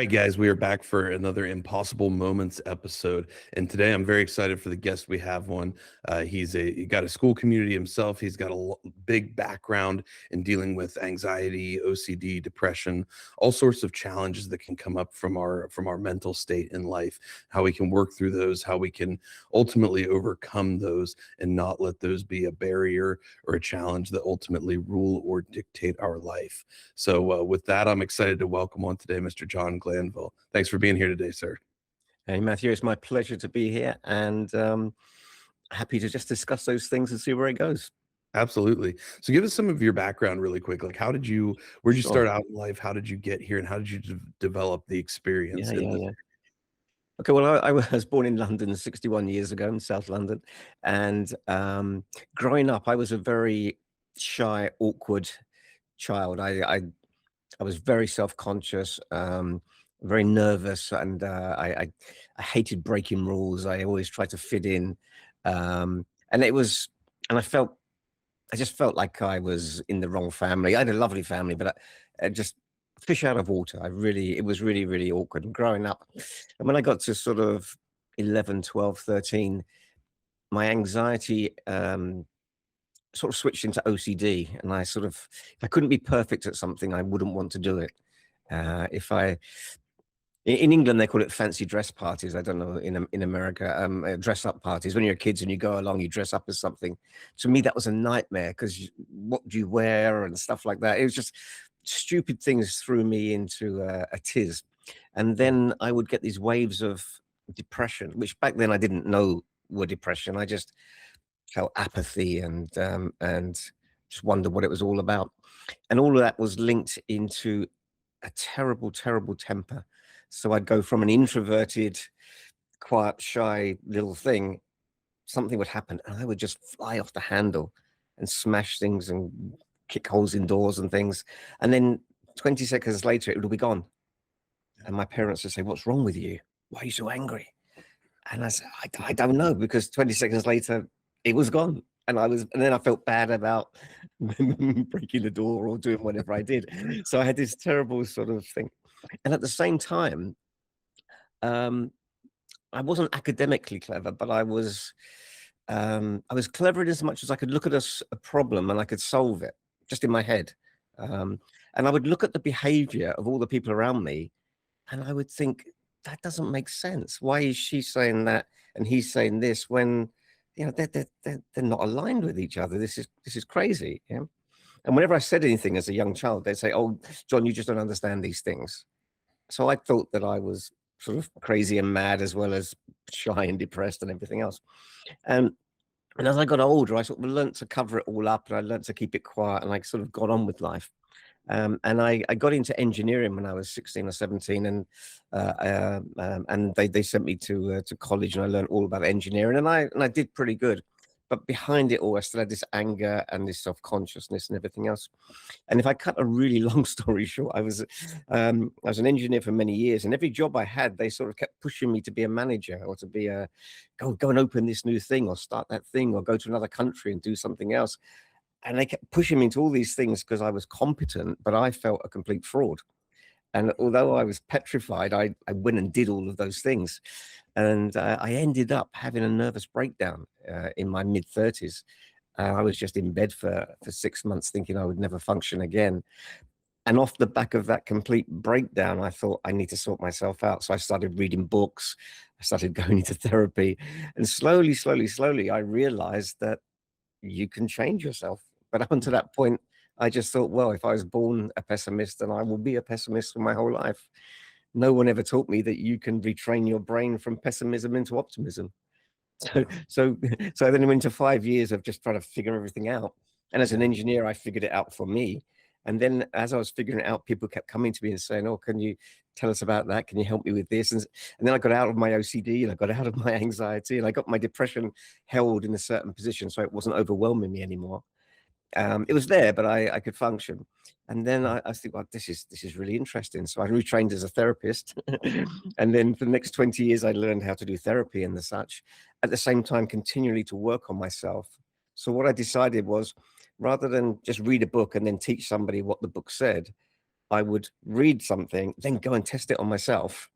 right, guys, we are back for another Impossible Moments episode, and today I'm very excited for the guest we have on. He got a school community himself. He's got a big background in dealing with anxiety, OCD, depression, all sorts of challenges that can come up from our mental state in life. How we can work through those, how we can ultimately overcome those, and not let those be a barrier or a challenge that ultimately rule or dictate our life. So, with that, I'm excited to welcome on today Mr. John Glanvill. Thanks for being here today, sir. Hey, Matthew, it's my pleasure to be here and happy to just discuss those things and see where it goes. Absolutely. So give us some of your background really quick. Like, where'd you Sure. start out in life? How did you get here? And how did you develop the experience Yeah, in yeah, this? yeah. Okay, well, I was born in London 61 years ago in South London. And growing up, I was a very shy, awkward child. I was very self-conscious, very nervous, and I hated breaking rules. I always tried to fit in. And it was, and I just felt like I was in the wrong family. I had a lovely family, but I just fish out of water. It was really, really awkward. And growing up, and when I got to sort of 11, 12, 13, my anxiety sort of switched into OCD. And if I couldn't be perfect at something, I wouldn't want to do it. If I In England, they call it fancy dress parties. I don't know in America, dress up parties. When you're kids and you go along, you dress up as something. To me, that was a nightmare because what do you wear and stuff like that. It was just stupid things threw me into a tiz. And then I would get these waves of depression, which back then I didn't know were depression. I just felt apathy and just wondered what it was all about. And all of that was linked into a terrible, terrible temper. So I'd go from an introverted, quiet, shy little thing, something would happen and I would just fly off the handle and smash things and kick holes in doors and things. And then 20 seconds later, it would be gone. And my parents would say, "What's wrong with you? Why are you so angry?" And I said, I don't know, because 20 seconds later, it was gone. And then I felt bad about breaking the door or doing whatever I did. So I had this terrible sort of thing. And at the same time, I wasn't academically clever, but I was clever in as much as I could look at a problem and I could solve it just in my head. And I would look at the behavior of all the people around me and I would think, that doesn't make sense. Why is she saying that and he's saying this when, they're not aligned with each other? This is crazy. Yeah. And whenever I said anything as a young child, they'd say, "Oh, John, you just don't understand these things." So I thought that I was sort of crazy and mad as well as shy and depressed and everything else. And and as I got older, I sort of learned to cover it all up and I learned to keep it quiet and I sort of got on with life. And I got into engineering when I was 16 or 17, and they sent me to college, and I learned all about engineering, and I did pretty good. But behind it all, I still had this anger and this self-consciousness and everything else. And if I cut a really long story short, I was an engineer for many years, and every job I had, they sort of kept pushing me to be a manager or to be go and open this new thing or start that thing or go to another country and do something else. And they kept pushing me into all these things because I was competent, but I felt a complete fraud. And although I was petrified, I went and did all of those things. And I ended up having a nervous breakdown in my mid-30s. I was just in bed for 6 months thinking I would never function again. And off the back of that complete breakdown, I thought I need to sort myself out. So I started reading books. I started going into therapy. And slowly, slowly, slowly, I realized that you can change yourself. But up until that point, I just thought, well, if I was born a pessimist, then I will be a pessimist for my whole life. No one ever taught me that you can retrain your brain from pessimism into optimism. So, so, so then I went into 5 years of just trying to figure everything out. And as an engineer, I figured it out for me. And then as I was figuring it out, people kept coming to me and saying, "Oh, can you tell us about that? Can you help me with this?" And then I got out of my OCD and I got out of my anxiety and I got my depression held in a certain position so it wasn't overwhelming me anymore. It was there, but I could function. And then I think, well, this is really interesting. So I retrained as a therapist. And then for the next 20 years, I learned how to do therapy and the such, at the same time, continually to work on myself. So what I decided was, rather than just read a book and then teach somebody what the book said, I would read something, then go and test it on myself.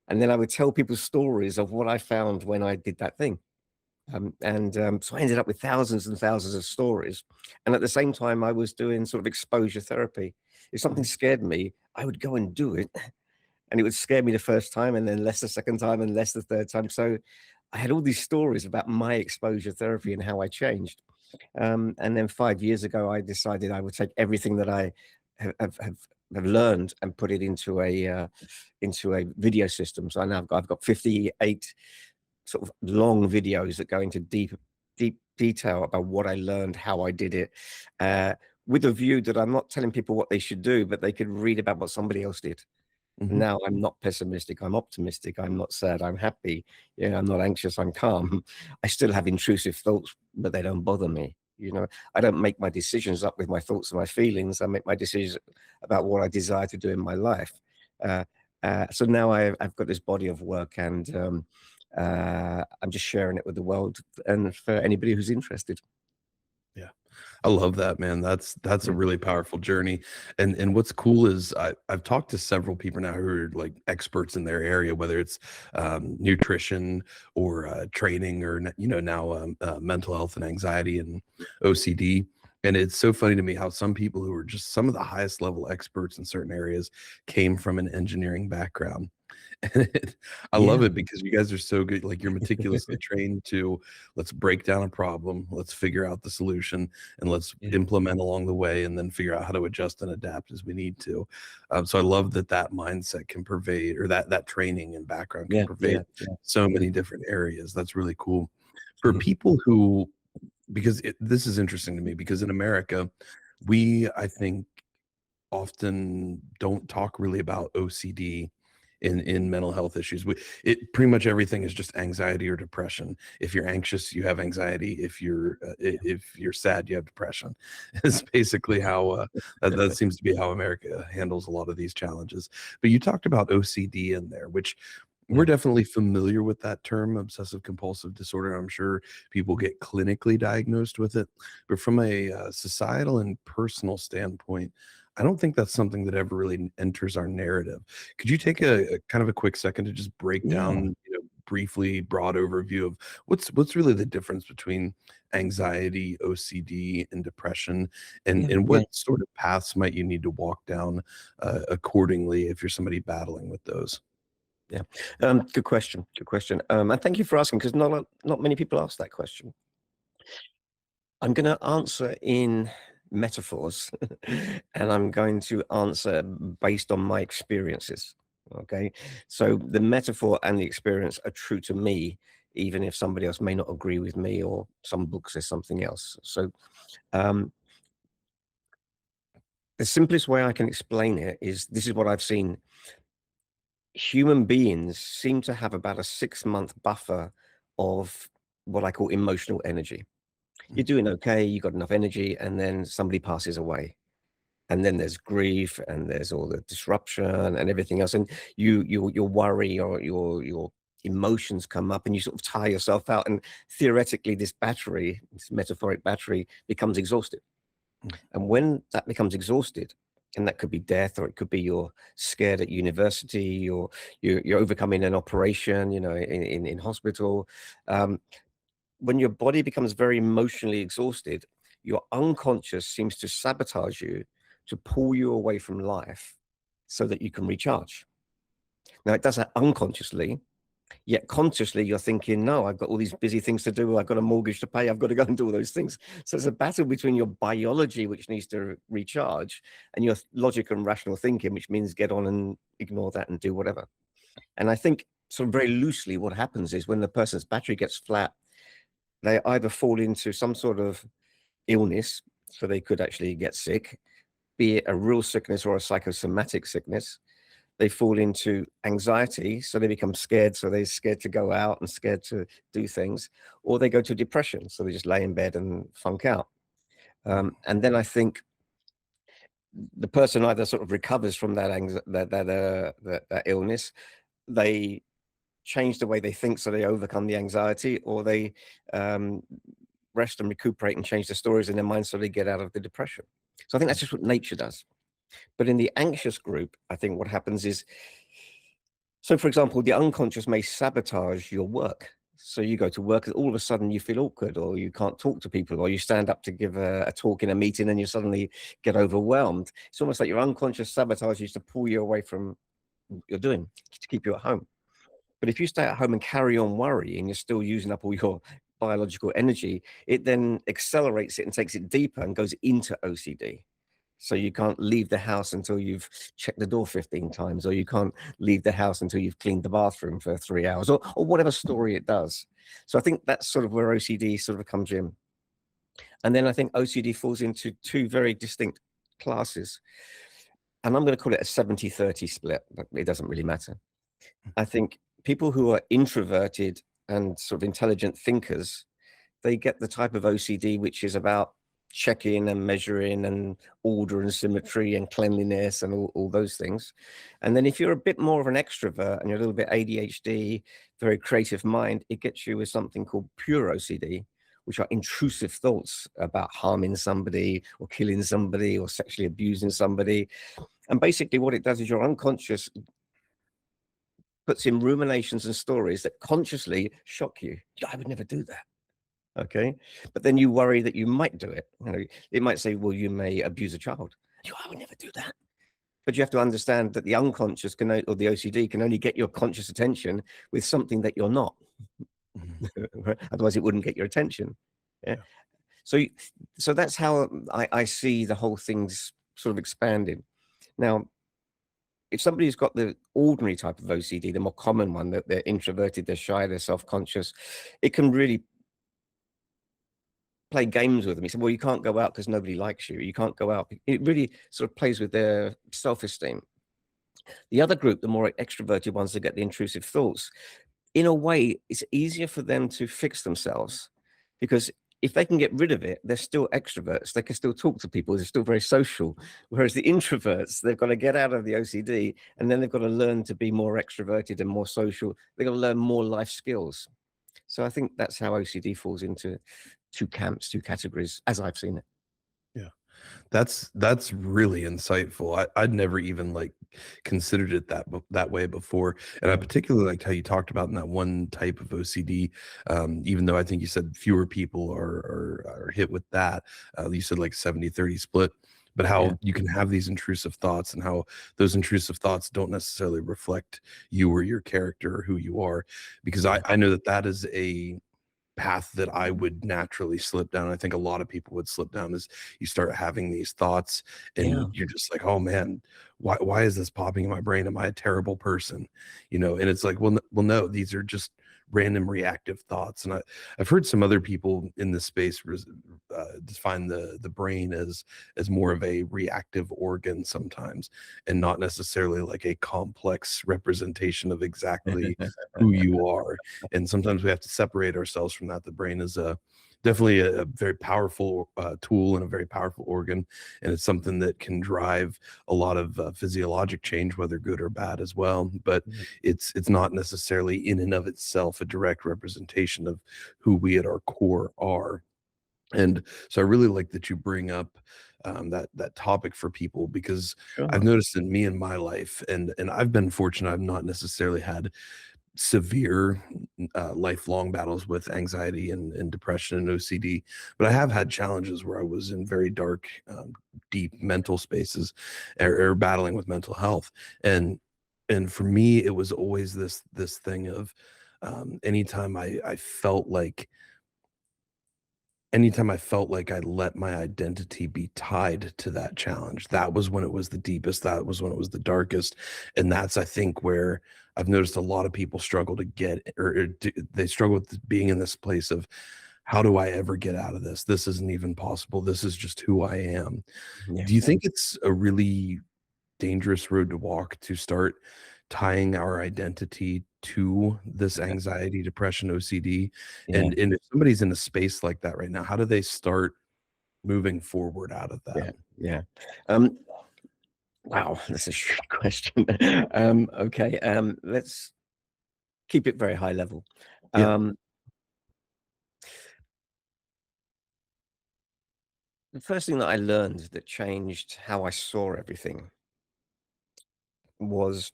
And then I would tell people stories of what I found when I did that thing. So I ended up with thousands and thousands of stories. And at the same time, I was doing sort of exposure therapy. If something Mhm. scared me, I would go and do it. And it would scare me the first time, and then less the second time, and less the third time. So I had all these stories about my exposure therapy and how I changed. And then 5 years ago, I decided I would take everything that I have learned and put it into a video system. So now I've got 58 sort of long videos that go into deep detail about what I learned, how I did it, uh, with a view that I'm not telling people what they should do, but they could read about what somebody else did. Mhm. Now I'm not pessimistic, I'm optimistic, I'm not sad, I'm happy, I'm not anxious, I'm calm. I still have intrusive thoughts, but they don't bother me. I don't make my decisions up with my thoughts and my feelings. I make my decisions about what I desire to do in my life. Uh, so now I've got this body of work, and I'm just sharing it with the world and for anybody who's interested. Yeah. I love that, man. That's a Yeah, really powerful journey. And what's cool is I've talked to several people now who are like experts in their area, whether it's nutrition or training or now mental health and anxiety and OCD. And it's so funny to me how some people who are just some of the highest level experts in certain areas came from an engineering background. And I love yeah, it because you guys are so good. Like you're meticulously trained to let's break down a problem, let's figure out the solution, and let's yeah, implement along the way, and then figure out how to adjust and adapt as we need to. So I love that that mindset can pervade, or that training and background can yeah, pervade yeah, yeah, so yeah. many different areas. That's really cool for people who, because this is interesting to me because in America, we I think often don't talk really about OCD in mental health issues. It pretty much everything is just anxiety or depression. If you're anxious, you have anxiety. If you're sad, you have depression. It's basically how that seems to be how America handles a lot of these challenges. But you talked about OCD in there, which we're Yeah, definitely familiar with that term, obsessive compulsive disorder. I'm sure people get clinically diagnosed with it, but from a societal and personal standpoint, I don't think that's something that ever really enters our narrative. Could you take a kind of a quick second to just break yeah, down, briefly, broad overview of what's really the difference between anxiety, OCD, and depression, and yeah, yeah. what sort of paths might you need to walk down accordingly if you're somebody battling with those? Yeah. Good question. Good question. And thank you for asking, because not many people ask that question. I'm going to answer in metaphors, and I'm going to answer based on my experiences. Okay. So the metaphor and the experience are true to me, even if somebody else may not agree with me, or some book says something else. So um, the simplest way I can explain it is, this is what I've seen. Human beings seem to have about a 6-month buffer of what I call emotional energy. You're Mm, doing okay, you got enough energy, and then somebody passes away. And then there's grief, and there's all the disruption and everything else. And your worry, or your emotions come up, and you sort of tire yourself out. And theoretically, this battery, this metaphoric battery, becomes exhausted. mm, And when that becomes exhausted, and that could be death, or it could be you're scared at university, or you're overcoming an operation, in hospital. Um, when your body becomes very emotionally exhausted, your unconscious seems to sabotage you, to pull you away from life so that you can recharge. Now, it does that unconsciously. Yet consciously, you're thinking, no, I've got all these busy things to do. I've got a mortgage to pay. I've got to go and do all those things. So it's a battle between your biology, which needs to recharge, and your logic and rational thinking, which means get on and ignore that and do whatever. And I think, sort of very loosely, what happens is, when the person's battery gets flat, they either fall into some sort of illness, so they could actually get sick, be it a real sickness or a psychosomatic sickness. They fall into anxiety, so they become scared, so they're scared to go out and scared to do things, or they go to depression, so they just lay in bed and funk out. mm, And then I think the person either sort of recovers from that illness, they change the way they think, so they overcome the anxiety, or they um, rest and recuperate and change the stories in their mind, so they get out of the depression. So I think that's mm. just what nature does. But in the anxious group, I think what happens is, so for example, the unconscious may sabotage your work. So you go to work and all of a sudden you feel awkward, or you can't talk to people, or you stand up to give a talk in a meeting and you suddenly get overwhelmed. It's almost like your unconscious sabotages to pull you away from what you're doing, to keep you at home. But if you stay at home and carry on worrying, you're still using up all your biological energy. It then accelerates it and takes it deeper and goes into OCD. So you can't leave the house until you've checked the door 15 times, or you can't leave the house until you've cleaned the bathroom for 3 hours, or whatever story it does. So I think that's sort of where OCD sort of comes in. And then I think OCD falls into two very distinct classes. And I'm going to call it a 70-30 split, but it doesn't really matter. I think people who are introverted and sort of intelligent thinkers, they get the type of OCD which is about checking and measuring and order and symmetry and cleanliness and all those things. And then if you're a bit more of an extrovert and you're a little bit ADHD, very creative mind, it gets you with something called pure OCD, which are intrusive thoughts about harming somebody or killing somebody or sexually abusing somebody. And basically what it does is your unconscious puts in ruminations and stories that consciously shock you. I would never do that. Okay. But then you worry that you might do it. You know, it might say, well, you may abuse a child. I would never do that. But you have to understand that the unconscious can, or the OCD can only get your conscious attention with something that you're not. Otherwise it wouldn't get your attention. Yeah. So that's how I see the whole thing's sort of expanding. Now, if somebody's got the ordinary type of OCD, the more common one, that they're introverted, they're shy, they're self-conscious, it can really play games with them. He said, well, you can't go out because nobody likes you. You can't go out. It really sort of plays with their self-esteem. The other group, the more extroverted ones that get the intrusive thoughts, in a way, it's easier for them to fix themselves, because if they can get rid of it, they're still extroverts. They can still talk to people. They're still very social. Whereas the introverts, they've got to get out of the OCD, and then they've got to learn to be more extroverted and more social. They've got to learn more life skills. So I think that's how OCD falls into two camps, two categories, as I've seen it. Yeah. That's really insightful. I'd never even like considered it that way before, and I particularly liked how you talked about in that one type of OCD. Even though I think you said fewer people are hit with that, you said like 70-30 split. But how you can have these intrusive thoughts, and how those intrusive thoughts don't necessarily reflect you or your character or who you are, because I know that is a path that I would naturally slip down. I think a lot of people would slip down, is you start having these thoughts and you're just like, oh man, why is this popping in my brain? Am I a terrible person? You know, and it's like, well, no, these are just random reactive thoughts. And I've heard some other people in this space define the brain as more of a reactive organ sometimes, and not necessarily like a complex representation of exactly who you are. And sometimes we have to separate ourselves from that. The brain is definitely a very powerful tool and a very powerful organ, and it's something that can drive a lot of physiologic change, whether good or bad as well. But it's not necessarily in and of itself a direct representation of who we at our core are. And so I really like that you bring up that topic for people, because I've noticed in me in my life, and I've been fortunate, I've not necessarily had severe lifelong battles with anxiety and depression and OCD, but I have had challenges where I was in very dark, deep mental spaces, or battling with mental health. And for me, it was always this thing of anytime I felt like I let my identity be tied to that challenge, that was when it was the deepest, that was when it was the darkest. And that's, I think, where I've noticed a lot of people struggle to get, they struggle with being in this place of, how do I ever get out of this? This isn't even possible. This is just who I am. Do you think it's a really dangerous road to walk to start tying our identity to this anxiety, depression, OCD? And if somebody's in a space like that right now, how do they start moving forward out of that? Wow, that's a huge question. Okay, let's keep it very high level. Yeah. The first thing that I learned that changed how I saw everything was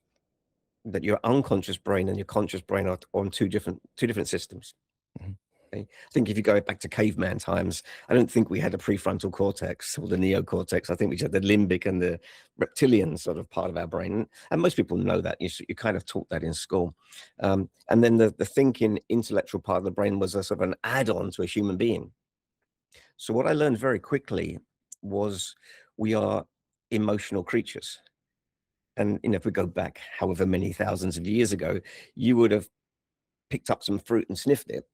that your unconscious brain and your conscious brain are on two different systems. Mhm. Okay? I think if you go back to caveman times, I don't think we had a prefrontal cortex or the neocortex. I think we had the limbic and the reptilian sort of part of our brain. And most people know that. You kind of taught that in school. And then the thinking intellectual part of the brain was a sort of an add-on to a human being. So what I learned very quickly was we are emotional creatures. And if we go back however many thousands of years ago, you would have picked up some fruit and sniffed it.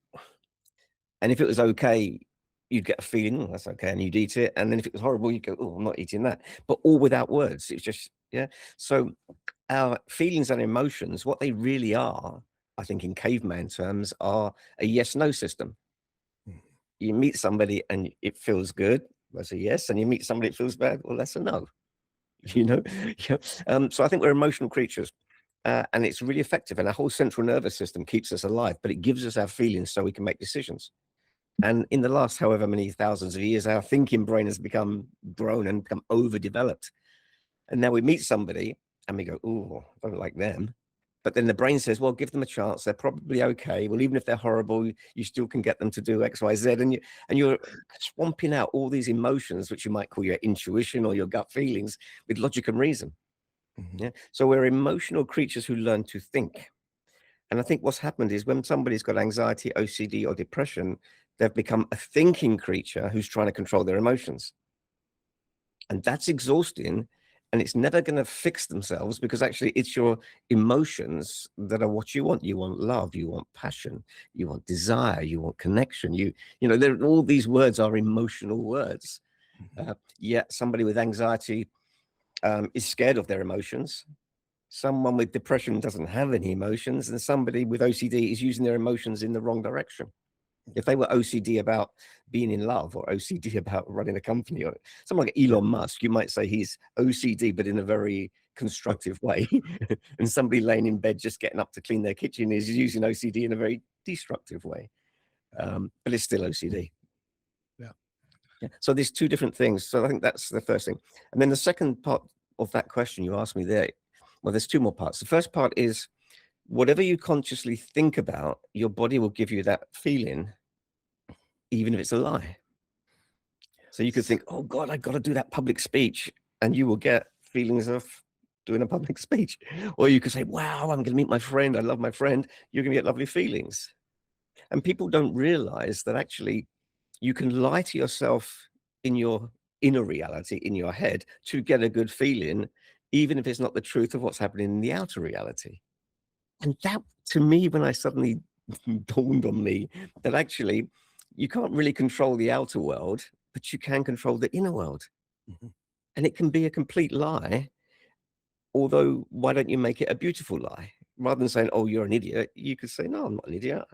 And if it was okay, you'd get a feeling, "Oh, that's okay," and you'd eat it. And then if it was horrible, you'd go, "Oh, I'm not eating that." But all without words. It's just, yeah. So our feelings and emotions, what they really are, I think in caveman terms, are a yes-no system. Mhm. You meet somebody and it feels good, that's a yes. And you meet somebody it feels bad, well, that's a no. You know? Yeah. So I think we're emotional creatures. And it's really effective. And our whole central nervous system keeps us alive, but it gives us our feelings so we can make decisions. And in the last however many thousands of years, our thinking brain has become grown and become overdeveloped. And now we meet somebody and we go, "Oh, I don't like them." But then the brain says, "Well, give them a chance. They're probably okay. Well, even if they're horrible, you still can get them to do X, Y, Z." And you're swamping out all these emotions, which you might call your intuition or your gut feelings, with logic and reason. Mhm. Yeah. So we're emotional creatures who learn to think. And I think what's happened is when somebody's got anxiety, OCD, or depression, they've become a thinking creature who's trying to control their emotions. And that's exhausting. And it's never going to fix themselves because actually it's your emotions that are what you want. You want love, you want passion, you want desire, you want connection. All these words are emotional words. Mhm. Yet somebody with anxiety is scared of their emotions. Someone with depression doesn't have any emotions, and somebody with OCD is using their emotions in the wrong direction. If they were OCD about being in love or OCD about running a company, or someone like Yeah. Elon Musk, you might say he's OCD, but in a very constructive way. And somebody laying in bed just getting up to clean their kitchen is using OCD in a very destructive way. But it's still OCD. Yeah. Yeah. So there's two different things. So I think that's the first thing. And then the second part of that question you asked me there, well, there's two more parts. The first part is whatever you consciously think about, your body will give you that feeling, even if it's a lie. So you could think, "Oh God, I got to do that public speech," and you will get feelings of doing a public speech. Or you could say, "Wow, I'm going to meet my friend. I love my friend." You're going to get lovely feelings. And people don't realize that actually you can lie to yourself in your inner reality, in your head, to get a good feeling, even if it's not the truth of what's happening in the outer reality. And that, to me, when I suddenly dawned on me that actually you can't really control the outer world, but you can control the inner world. Mhm. And it can be a complete lie. Although, why don't you make it a beautiful lie? Rather than saying, "Oh, you're an idiot," you could say, "No, I'm not an idiot.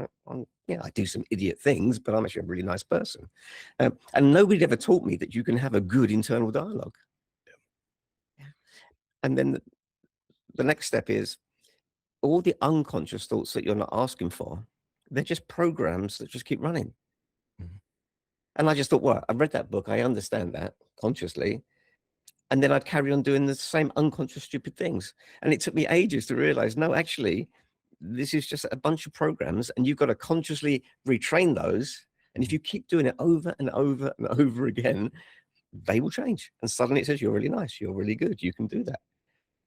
Yeah, I do some idiot things, but I'm actually a really nice person." And nobody ever taught me that you can have a good internal dialogue. And then the next step is all the unconscious thoughts that you're not asking for, they're just programs that just keep running. Mhm. And I just thought, well, I read that book, I understand that consciously. And then I'd carry on doing the same unconscious stupid things. And it took me ages to realize, no, actually, this is just a bunch of programs, and you've got to consciously retrain those. And if Mhm. you keep doing it over and over and over again, they will change. And suddenly it says, "You're really nice, you're really good, you can do that."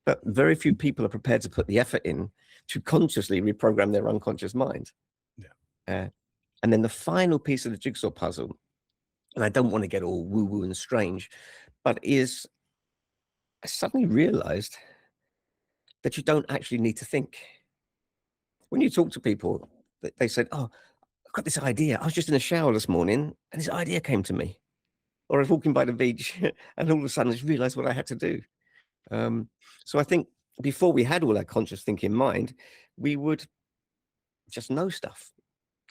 But very few people are prepared to put the effort in to consciously reprogram their unconscious mind. Yeah. Uh, and then the final piece of the jigsaw puzzle, and I don't want to get all woo-woo and strange, but is I suddenly realized that you don't actually need to think. When you talk to people, they said, "Oh, I've got this idea. I was just in the shower this morning and this idea came to me." Or I was walking by the beach and all of a sudden I just realized what I had to do. Um, so I think before we had all our conscious thinking in mind, we would just know stuff.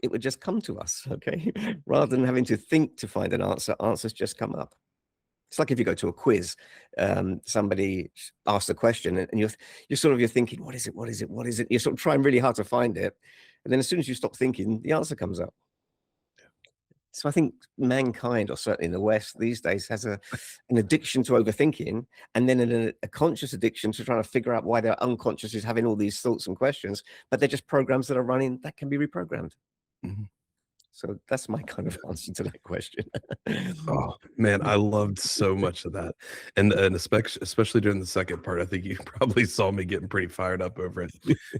It would just come to us, okay? Rather than having to think to find an answer, answers just come up. It's like if you go to a quiz, somebody asks a question and you're thinking, "What is it? What is it? What is it?" You're sort of trying really hard to find it. And then as soon as you stop thinking, the answer comes up. So I think mankind, or certainly in the West these days, has an addiction to overthinking, and then a conscious addiction to trying to figure out why their unconscious is having all these thoughts and questions, but they're just programs that are running that can be reprogrammed. Mhm. So that's my kind of answer to that question. Oh, man, I loved so much of that, and especially during the second part, I think you probably saw me getting pretty fired up over it,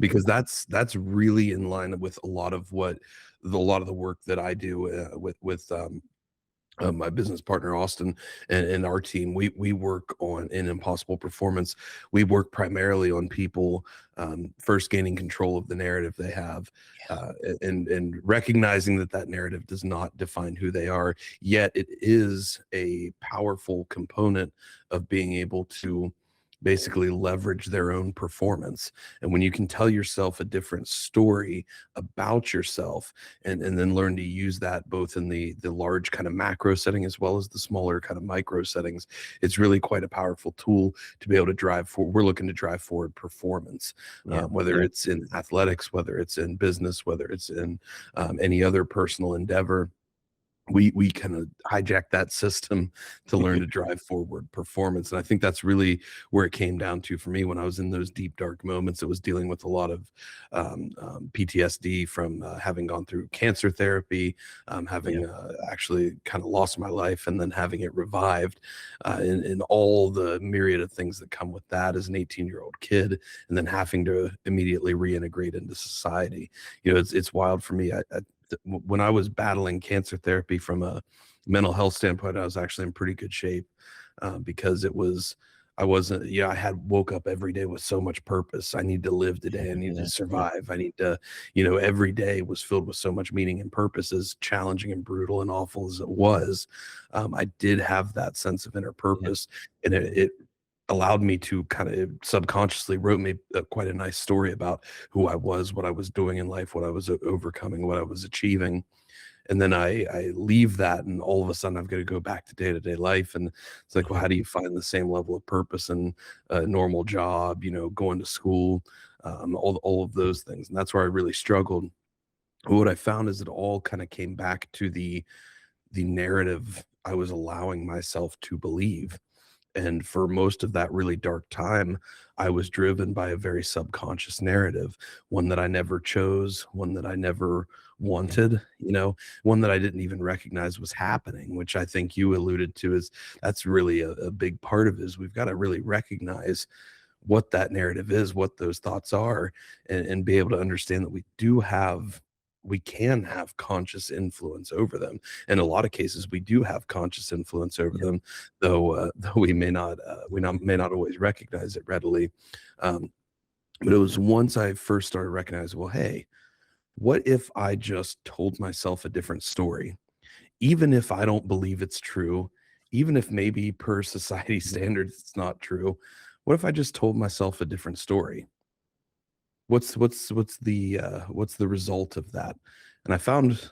because that's really in line with a lot of the work that I do, with my business partner Austin and our team. We work on in impossible performance. We work primarily on people first gaining control of the narrative they have, and recognizing that that narrative does not define who they are, yet it is a powerful component of being able to basically leverage their own performance. And when you can tell yourself a different story about yourself, and then learn to use that both in the large kind of macro setting as well as the smaller kind of micro settings, it's really quite a powerful tool to be able to drive for. We're looking to drive forward performance, Yeah, whether it's in athletics, whether it's in business, whether it's in any other personal endeavor. We kind of hijack that system to learn to drive forward performance. And I think that's really where it came down to for me when I was in those deep dark moments. It was dealing with a lot of PTSD from having gone through cancer therapy, yeah, having actually kind of lost my life and then having it revived, and all the myriad of things that come with that as an 18-year-old kid, and then having to immediately reintegrate into society. It's wild for me. When I was battling cancer therapy from a mental health standpoint, I was actually in pretty good shape, because I wasn't, I had woke up every day with so much purpose. I need to live today. I need to yeah, yeah, survive. I need to, every day was filled with so much meaning and purpose, as challenging and brutal and awful as it was. I did have that sense of inner yeah, purpose, and it allowed me to kind of subconsciously wrote me quite a nice story about who I was, what I was doing in life, what I was overcoming, what I was achieving. And then I leave that, and all of a sudden I've got to go back to day-to-day life. And it's like, well, mhm, how do you find the same level of purpose in a normal job, going to school, all of those things? And that's where I really struggled. What I found is it all kind of came back to the narrative I was allowing myself to believe. And for most of that really dark time, I was driven by a very subconscious narrative, one that I never chose, one that I never yeah, wanted, one that I didn't even recognize was happening, which I think you alluded to. Is that's really a big part of it, is we've got to really recognize what that narrative is, what those thoughts are, and be able to understand that we can have conscious influence over them. In a lot of cases, we do have conscious influence over yeah, them, though though may not always recognize it readily. Um, but it was once I first started recognizing, well, hey, what if I just told myself a different story, even if I don't believe it's true, even if maybe per society standards it's not true. What if I just told myself a different story? What's the result of that? And I found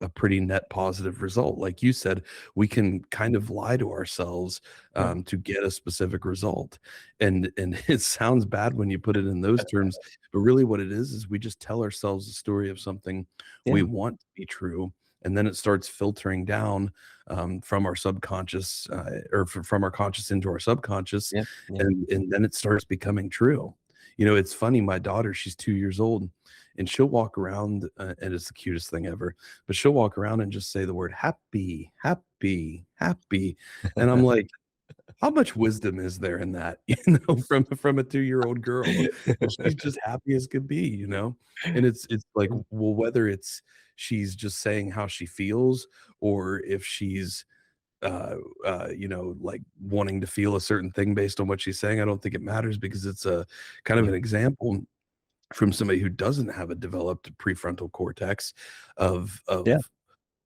a pretty net positive result. Like you said, we can kind of lie to ourselves yeah, to get a specific result. And it sounds bad when you put it in those terms, but really what it is we just tell ourselves the story of something we yeah, want to be true. And then it starts filtering down from our subconscious, from our conscious into our subconscious, yeah, yeah, and then it starts becoming true. It's funny. My daughter, she's 2 years old, and she'll walk around, and it's the cutest thing ever, but she'll walk around and just say the word happy, happy, happy. And I'm like, how much wisdom is there in that, from a 2-year-old girl? And she's just happy as could be. And it's like, well, whether it's she's just saying how she feels, or if she's like wanting to feel a certain thing based on what she's saying, I don't think it matters, because it's a kind of yeah, an example from somebody who doesn't have a developed prefrontal cortex yeah, of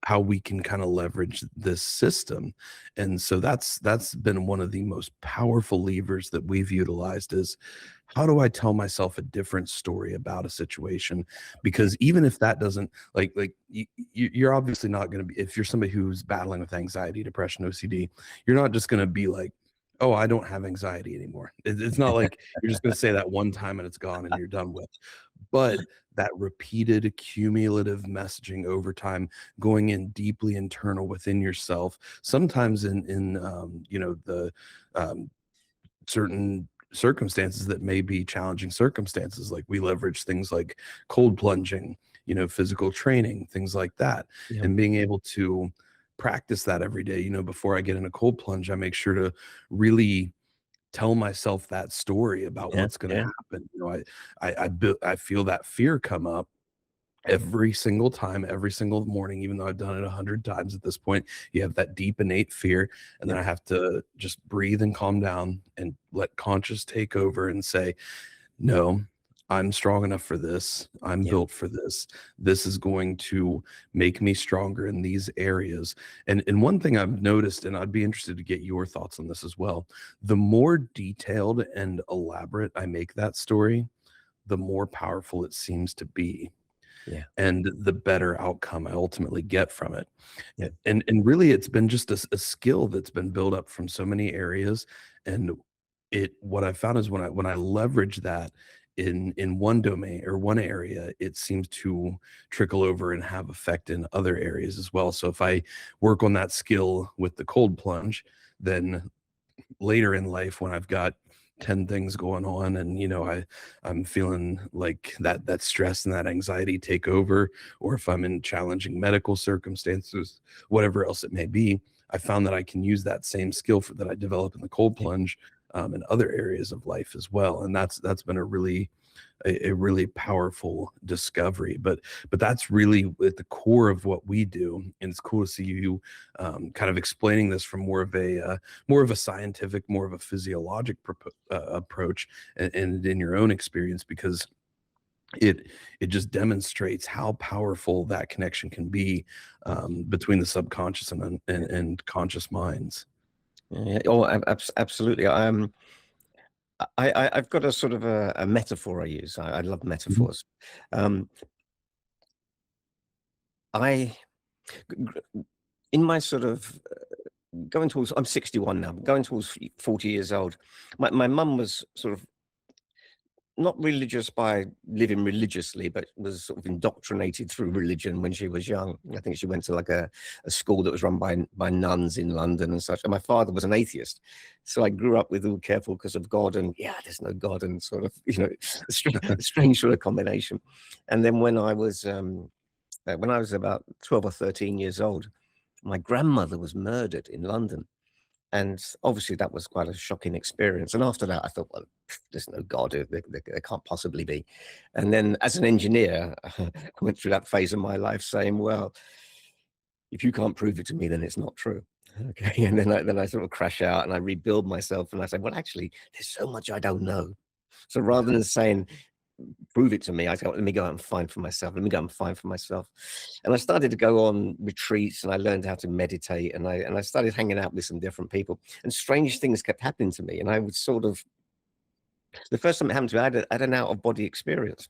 how we can kind of leverage this system. And so that's been one of the most powerful levers that we've utilized, is how do I tell myself a different story about a situation? Because even if that doesn't, you're obviously not going to be, if you're somebody who's battling with anxiety, depression, OCD, you're not just going to be like, oh, I don't have anxiety anymore. It's not like you're just going to say that one time and it's gone and you're done with. But that repeated cumulative messaging over time, going in deeply internal within yourself, sometimes in the um, certain circumstances that may be challenging circumstances. Like we leverage things like cold plunging, physical training, things like that, Yeah. and being able to practice that every day. Before I get in a cold plunge, I make sure to really tell myself that story about Yeah. what's going to Yeah. happen. I feel that fear come up every single time, every single morning, even though I've done it 100 times at this point. You have that deep innate fear, and then Yeah. I have to just breathe and calm down and let conscious take over and say, no, I'm strong enough for this. I'm Yeah. built for this. This is going to make me stronger in these areas. And one thing I've noticed, and I'd be interested to get your thoughts on this as well, the more detailed and elaborate I make that story, the more powerful it seems to be, Yeah. and the better outcome I ultimately get from it. Yeah. And really, it's been just a skill that's been built up from so many areas. And what I found is when I leverage that in one domain or one area, it seems to trickle over and have effect in other areas as well. So if I work on that skill with the cold plunge, then later in life when I've got 10 things going on and I'm feeling like that stress and that anxiety take over, or if I'm in challenging medical circumstances, whatever else it may be, I found that I can use that same skill that I develop in the cold Yeah. plunge in other areas of life as well. And that's been a really powerful discovery. But that's really at the core of what we do, and it's cool to see you kind of explaining this from more of a scientific, more of a physiologic approach, and in your own experience, because it just demonstrates how powerful that connection can be between the subconscious and conscious minds. Yeah. Oh, absolutely. I've got a sort of a metaphor I use. I love Mhm. metaphors. Um, I in my sort of going towards, I'm 61 now, going towards 40 years old. My mum was sort of not religious by living religiously, but was sort of indoctrinated through religion when she was young. I think she went to like a school that was run by nuns in London and such. And my father was an atheist. So I grew up with all careful because of God and yeah, there's no God and sort of, a strange sort of combination. And then when I was about 12 or 13 years old, my grandmother was murdered in London. And obviously, that was quite a shocking experience. And after that, I thought, well, there's no God. There can't possibly be. And then, as an engineer, I went through that phase of my life saying, well, if you can't prove it to me, then it's not true. Okay. And then I sort of crash out and I rebuild myself. And I say, well, actually, there's so much I don't know. So rather than saying, prove it to me, I thought, let me go out and find for myself. Let me go and find for myself. And I started to go on retreats and I learned how to meditate and I started hanging out with some different people and strange things kept happening to me. And I would sort of, the first time it happened to me, I had an out of body experience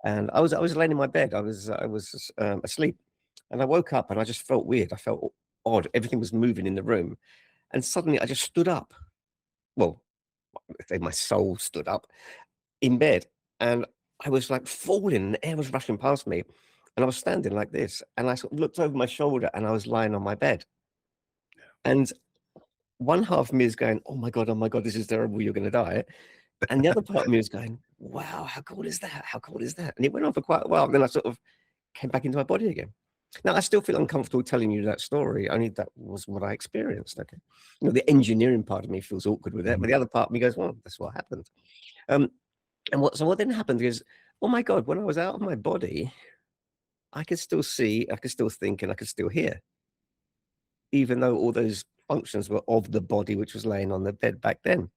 and I was laying in my bed. I was asleep and I woke up and I just felt weird. I felt odd. Everything was moving in the room. And suddenly I just stood up. Well, say my soul stood up in bed and I was like falling and the air was rushing past me and I was standing like this and I sort of looked over my shoulder and I was lying on my bed and one half of me is going, oh my God, this is terrible, you're going to die. And the other part of me is going, wow, how cool is that? How cool is that? And it went on for quite a while. Then I sort of came back into my body again. Now I still feel uncomfortable telling you that story, only that was what I experienced. Okay. The engineering part of me feels awkward with it, but Mhm. the other part of me goes, well, that's what happened. Um, so what then happened is, oh my God, when I was out of my body, I could still see, I could still think, and I could still hear, even though all those functions were of the body which was laying on the bed back then.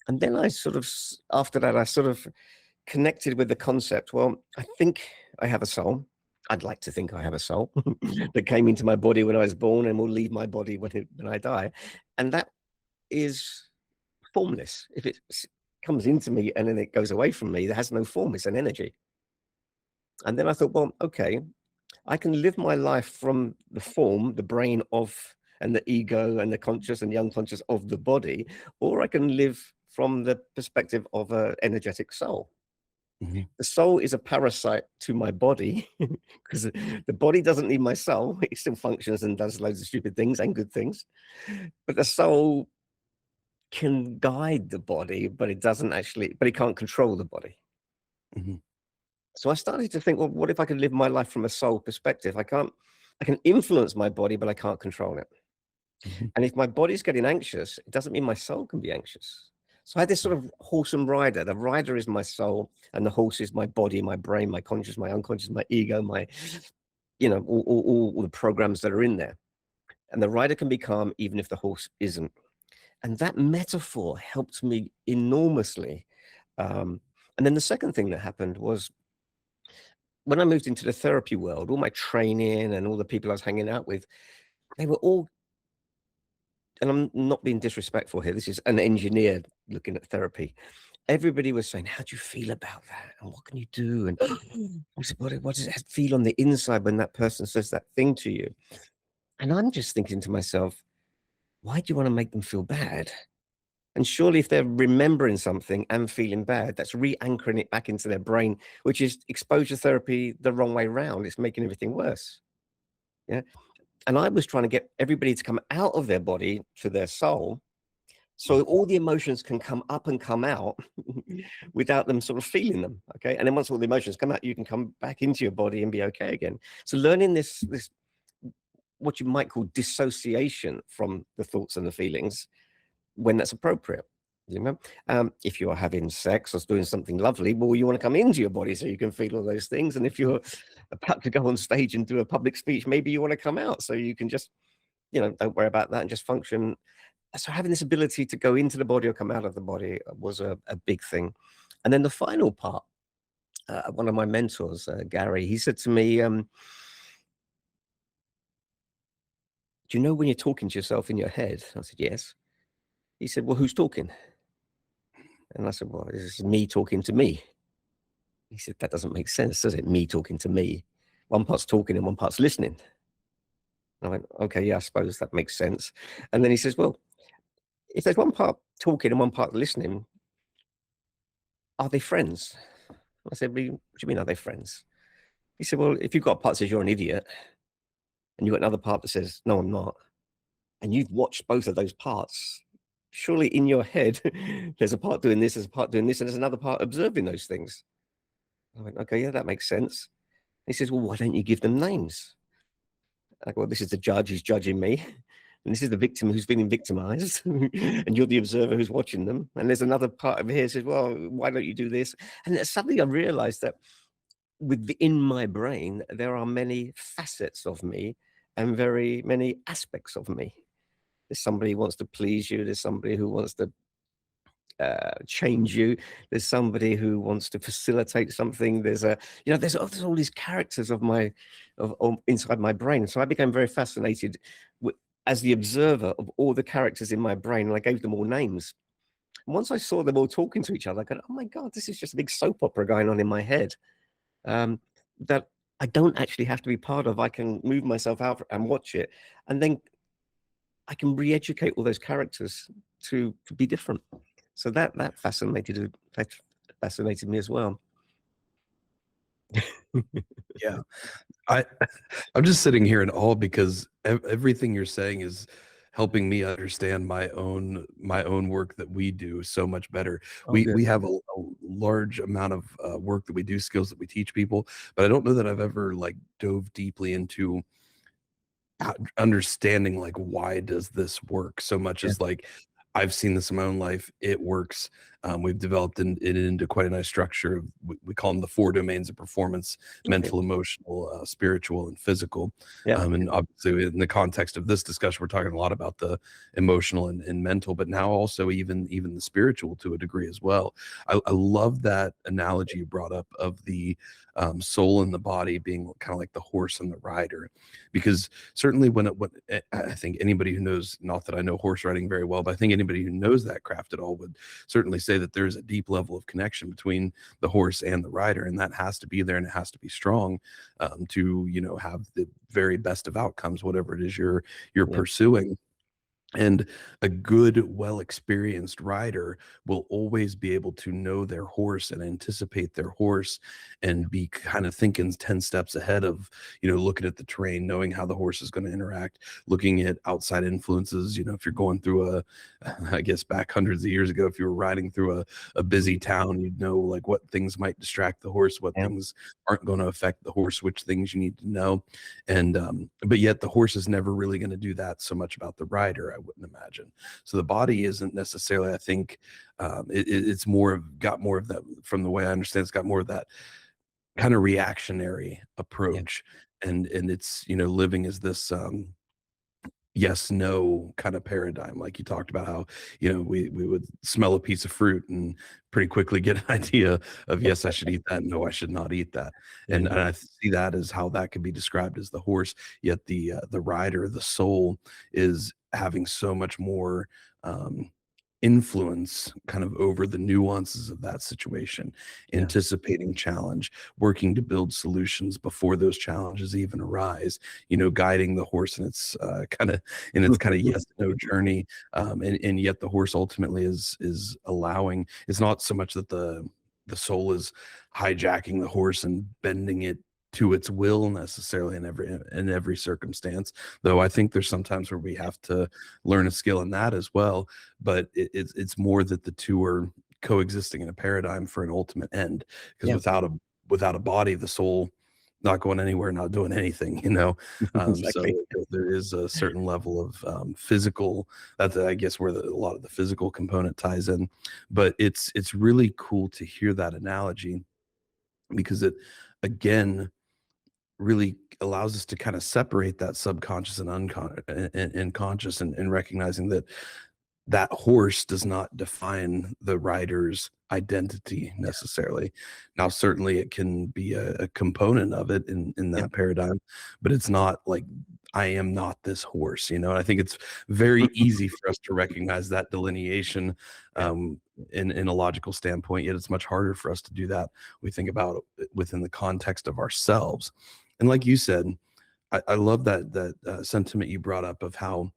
And then I sort of, after that, I sort of connected with the concept. Well, I think I have a soul. I'd like to think I have a soul that came into my body when I was born and will leave my body when I die. And that is formless. If it comes into me and then it goes away from me, there has no form, it's an energy. And then I thought, well, okay, I can live my life from the form, the brain of and the ego and the conscious and the unconscious of the body, or I can live from the perspective of an energetic soul. Mhm. The soul is a parasite to my body because the body doesn't need my soul. It still functions and does loads of stupid things and good things. But the soul can guide the body, but it can't control the body. Mhm. So I started to think, well, what if I could live my life from a soul perspective? I can influence my body, but I can't control it. Mhm. And if my body's getting anxious, it doesn't mean my soul can be anxious. So I had this sort of horse and rider. The rider is my soul, and the horse is my body, my brain, my conscious, my unconscious, my ego, my, all the programs that are in there. And the rider can be calm even if the horse isn't. And that metaphor helped me enormously. And then the second thing that happened was when I moved into the therapy world, all my training and all the people I was hanging out with, they were all, and I'm not being disrespectful here, this is an engineer looking at therapy. Everybody was saying, how do you feel about that? And what can you do? And I said, what does it feel on the inside when that person says that thing to you? And I'm just thinking to myself, why do you want to make them feel bad? And surely if they're remembering something and feeling bad, that's re-anchoring it back into their brain, which is exposure therapy the wrong way round. It's making everything worse. Yeah. And I was trying to get everybody to come out of their body to their soul, so all the emotions can come up and come out without them sort of feeling them. Okay. And then once all the emotions come out, you can come back into your body and be okay again. So learning this what you might call dissociation from the thoughts and the feelings when that's appropriate. If you're having sex or doing something lovely, well, you want to come into your body so you can feel all those things. And if you're about to go on stage and do a public speech, maybe you want to come out so you can just, don't worry about that and just function. So having this ability to go into the body or come out of the body was a big thing. And then the final part, one of my mentors, Gary, he said to me, do you know when you're talking to yourself in your head? I said, yes. He said, well, who's talking? And I said, well, this is me talking to me. He said, that doesn't make sense, does it? Me talking to me. One part's talking and one part's listening. And I went, okay, yeah, I suppose that makes sense. And then he says, well, if there's one part talking and one part listening, are they friends? I said, what do you mean, are they friends? He said, well, if you've got a part that says you're an idiot, and you've got another part that says, no, I'm not, and you've watched both of those parts, surely in your head, there's a part doing this, there's a part doing this, and there's another part observing those things. I went, okay, yeah, that makes sense. He says, well, why don't you give them names? I go, well, this is the judge who's judging me. And this is the victim who's feeling victimized. And you're the observer who's watching them. And there's another part of here that says, well, why don't you do this? And suddenly I realized that within my brain, there are many facets of me and very many aspects of me. There's somebody who wants to please you. There's somebody who wants to change you. There's somebody who wants to facilitate something. There's there's all these characters of inside my brain. So I became very fascinated as the observer of all the characters in my brain, and I gave them all names. And once I saw them all talking to each other, I go, oh my God, this is just a big soap opera going on in my head that I don't actually have to be part of. I can move myself out and watch it, and then I can re-educate all those characters to be different. So that fascinated me as well. Yeah. I I'm just sitting here in awe because everything you're saying is helping me understand my own work that we do so much better. Oh, We good. we have a large amount of work that we do, skills that we teach people, but I don't know that I've ever like dove deeply into understanding like why does this work so much Yeah. as like I've seen this in my own life. It works. We've developed it into quite a nice structure. We call them the four domains of performance: Okay. mental, emotional, spiritual, and physical. Yeah. And obviously, in the context of this discussion, we're talking a lot about the emotional and mental, but now also even the spiritual to a degree as well. I love that analogy you brought up of the soul and the body being kind of like the horse and the rider, because certainly I think anybody who knows, not that I know horse riding very well, but I think anybody who knows that craft at all would certainly say say that there's a deep level of connection between the horse and the rider, and that has to be there and it has to be strong, to, have the very best of outcomes, whatever it is you're Yeah. pursuing. And a good, well experienced rider will always be able to know their horse and anticipate their horse and be kind of thinking 10 steps ahead of, looking at the terrain, knowing how the horse is going to interact, looking at outside influences. If you're going through I guess back hundreds of years ago, if you were riding through a busy town, you'd know like what things might distract the horse, what Yeah. things aren't going to affect the horse, which things you need to know. And, but yet the horse is never really going to do that so much about the rider, I wouldn't imagine. So the body isn't necessarily, I think, it's got more of that, from the way I understand, it's got more of that kind of reactionary Yeah. approach. And it's, living as this, yes no kind of paradigm, like you talked about how, we would smell a piece of fruit and pretty quickly get an idea of, yes, I should eat that, no, I should not eat that. And Yeah. I see that as how that could be described as the horse, yet the rider, the soul, is having so much more influence kind of over the nuances of that situation, Yeah. anticipating challenge, working to build solutions before those challenges even arise, guiding the horse in its kind of yes no journey. And yet the horse ultimately is allowing, it's not so much that the soul is hijacking the horse and bending it to its will necessarily in every circumstance, though I think there's sometimes where we have to learn a skill in that as well. But it's more that the two are coexisting in a paradigm for an ultimate end, because Yeah. without a body, the soul not going anywhere, not doing anything. So Exactly. there is a certain level of physical, that's I guess where a lot of the physical component ties in. But it's really cool to hear that analogy, because it again really allows us to kind of separate that subconscious and unconscious and conscious, and recognizing that that horse does not define the rider's identity necessarily. Now, certainly it can be a component of it in Yeah. that paradigm, but it's not like I am not this horse. I think it's very easy for us to recognize that delineation, Yeah. in a logical standpoint, yet it's much harder for us to do that. We think about it within the context of ourselves. And like you said, I love that sentiment you brought up of how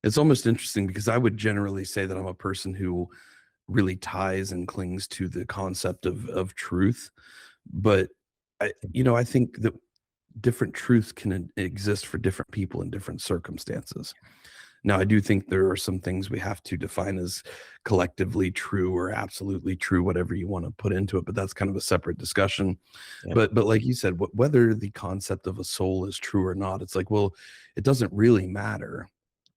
it's almost interesting, because I would generally say that I'm a person who really ties and clings to the concept of truth. But I think that different truths can exist for different people in different circumstances. Now, I do think there are some things we have to define as collectively true or absolutely true, whatever you want to put into it, but that's kind of a separate discussion. Yeah. But like you said, whether the concept of a soul is true or not, it's like, well, it doesn't really matter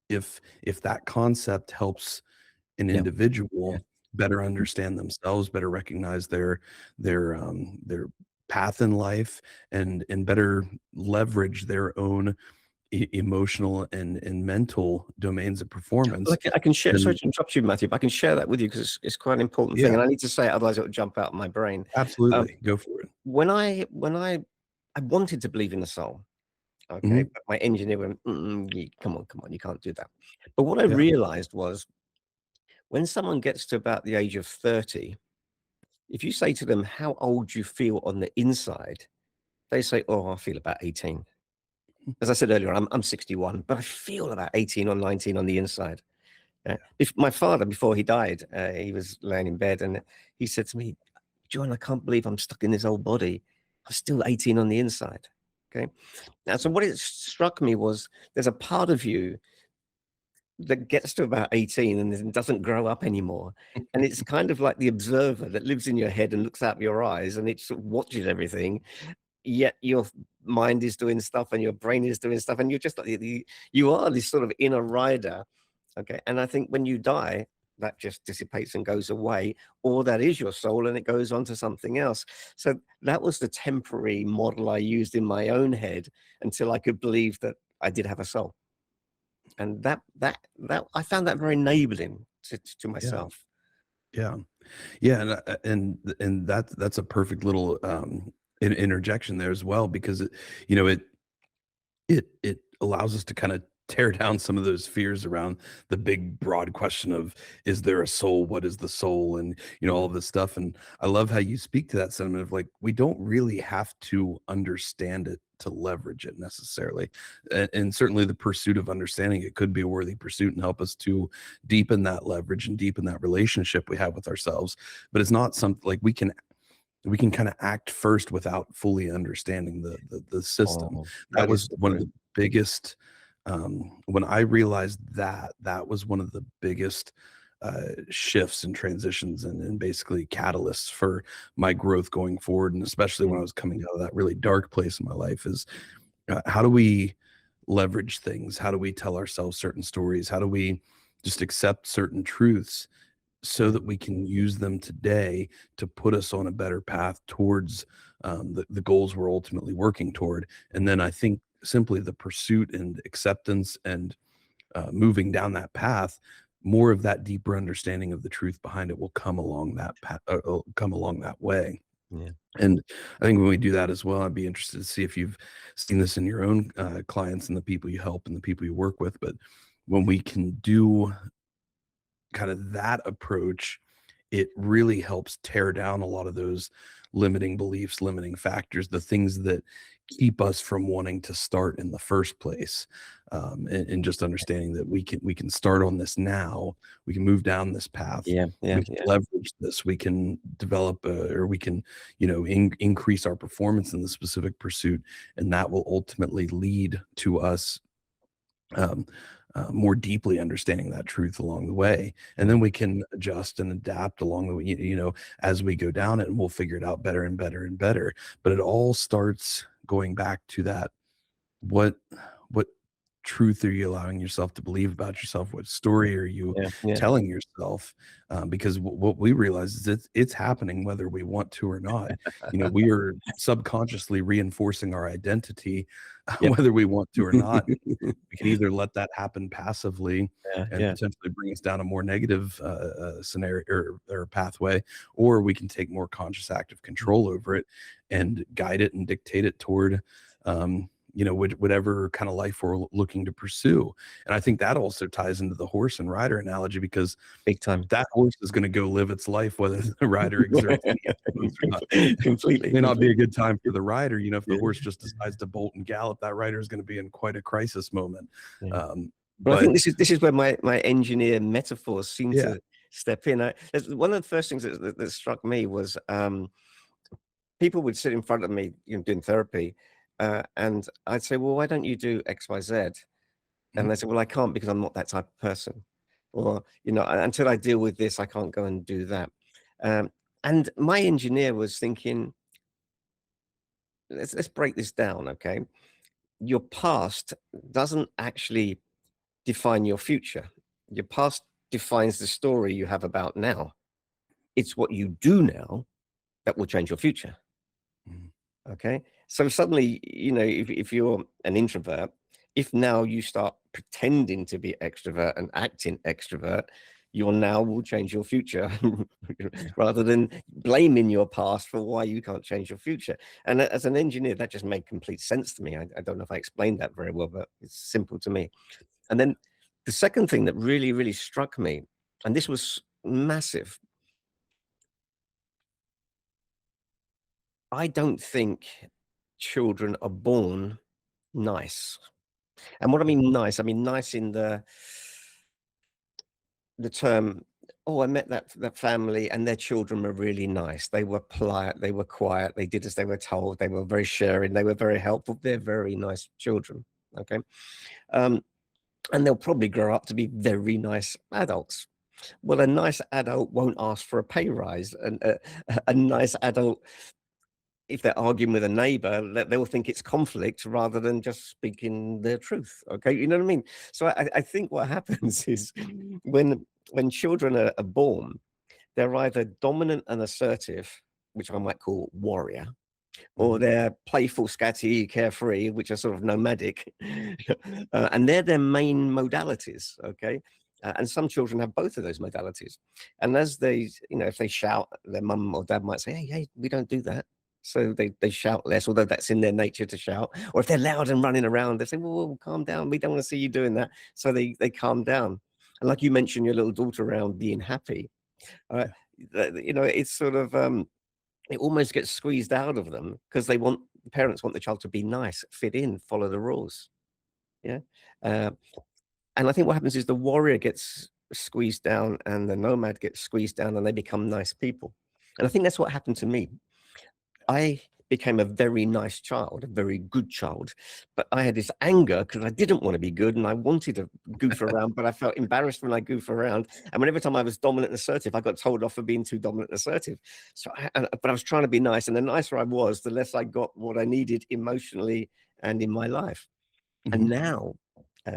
if that concept helps an Yeah. Yeah. individual better understand themselves, better recognize their path in life, and better leverage their own emotional and mental domains of Well, performance. I can share. Sorry Then to interrupt you, Matthew, but I can share that with you because it's quite an important thing, yeah, and I need to say it, otherwise it will jump out of my brain. Um, absolutely, go for it. when I wanted to believe in the soul, okay, Mhm. but my engineer went, come on, you can't do that. But what I Yeah. realized was when someone gets to about the age of 30, if you say to them how old you feel on the inside, they say, "Oh, I feel about 18." As I said earlier, I'm 61, but I feel about 18 or 19 on the inside. If my father, before he died, he was laying in bed and he said to me, "John, I can't believe I'm stuck in this old body. I'm still 18 on the inside." Okay. Now, so what it struck me was there's a part of you that gets to about 18 and then doesn't grow up anymore. And it's kind of like the observer that lives in your head and looks out of your eyes and it sort of watches everything, yet your mind is doing stuff and your brain is doing stuff. And you're just like, you are this sort of inner rider. Okay. And I think when you die, that just dissipates and goes away, or that is your soul and it goes on to something else. So that was the temporary model I used in my own head until I could believe that I did have a soul. And that I found that very enabling to Yeah. myself. Yeah. Yeah, and that's a perfect little interjection there as well, because it allows us to kind of tear down some of those fears around the big broad question of, is there a soul, what is the soul, and all Mhm. of this stuff. And I love how you speak to that sentiment of like, we don't really have to understand it to leverage it necessarily. And certainly the pursuit of understanding it could be a worthy pursuit and help us to deepen that leverage and deepen that relationship we have with ourselves. But it's not something like we can kind of act first without fully understanding the system. Oh, That that is was so one of true. the biggest, when I realized that, that was one of the biggest shifts and transitions and basically catalysts for my growth going forward. And especially when Mm, I was coming out of that really dark place in my life is, how do we leverage things? How do we tell ourselves certain stories? How do we just accept certain truths so mm, that we can use them today to put us on a better path towards the goals we're ultimately working toward? And then I think simply the pursuit and acceptance and moving down that path, more of that deeper understanding of the truth behind it will come along that path, come along that way. yeah. And I think when we do that as well, I'd be interested to see if you've seen this in your own clients and the people you help and the people you work with. But when we can do kind of that approach, it really helps tear down a lot of those limiting beliefs, limiting factors, the things that keep us from wanting to start in the first place. And just understanding that we can start on this now, we can move down this path, Yeah, yeah, we can yeah, leverage this, we can develop or we can increase our performance in the specific pursuit, and that will ultimately lead to us um, more deeply understanding that truth along the way. And yeah, then we can adjust and adapt along the way, as we go down it, and we'll figure it out better and better and better. But it all starts going back to that, what what truth are you allowing yourself to believe about yourself? What story are you yeah, yeah. telling yourself? Because what we realize is it's happening whether we want to or not. We are subconsciously reinforcing our identity, Yep. whether we want to or not. We can either let that happen passively Yeah, and yeah. potentially bring us down a more negative scenario or pathway, or we can take more conscious active control over it and guide it and dictate it toward whatever kind of life we're looking to pursue. And I think that also ties into the horse and rider analogy, because Big time. that horse is going to go live its life whether the rider exerts any influence or not. Completely, May not be a completely. good time for the rider. If the Yeah, horse just decides to bolt and gallop, that rider is going to be in quite a crisis moment. yeah. Um, But I but think this is where my engineer metaphors seem yeah. to step in. One of the first things that struck me was people would sit in front of me, doing therapy, and I'd say, "Well, why don't you do X, Y, Z?" And Mhm. they said, "Well, I can't because I'm not that type of person," or until I deal with this, I can't go and do that. Um, and my engineer was thinking, let's break this down, okay? Your past doesn't actually define your future. Your past defines the story you have about now. It's what you do now that will change your future. Mhm. Okay. So suddenly, if you're an introvert, if now you start pretending to be extrovert and acting extrovert, your now will change your future rather than blaming your past for why you can't change your future. And as an engineer, that just made complete sense to me. I don't know if I explained that very well, but it's simple to me. And then the second thing that really, really struck me, and this was massive, I don't think children are born nice. And what I mean nice in the term, oh, I met that family and their children were really nice. They were polite, they were quiet, they did as they were told, they were very sharing, they were very helpful. They're very nice children. Okay. Um, and they'll probably grow up to be very nice adults. Well, a nice adult won't ask for a pay rise, and a nice adult, if they're arguing with a neighbor, they'll think it's conflict rather than just speaking their truth. Okay, you know what I mean? So I think what happens is when children are born, they're either dominant and assertive, which I might call warrior, or Mhm. they're playful, scatty, carefree, which are sort of nomadic, and they're their main modalities. Okay. And some children have both of those modalities. And as they, if they shout, their mum or dad might say, "Hey, hey, we don't do that." So they shout less, although that's in their nature to shout. Or if they're loud and running around, they say, well, calm down. We don't want to see you doing that. So they calm down. And like you mentioned, your little daughter around being happy, uh, Yeah. it's sort of, it almost gets squeezed out of them because parents want the child to be nice, fit in, follow the rules. Yeah. Uh, and I think what happens is the warrior gets squeezed down and the nomad gets squeezed down and they become nice people. And I think that's what happened to me. I became a very nice child, a very good child, but I had this anger because I didn't want to be good and I wanted to goof around, but I felt embarrassed when I goof around. And whenever time I was dominant and assertive, I got told off for being too dominant and assertive. But I was trying to be nice, and the nicer I was, the less I got what I needed emotionally and in my life. And Mhm. now,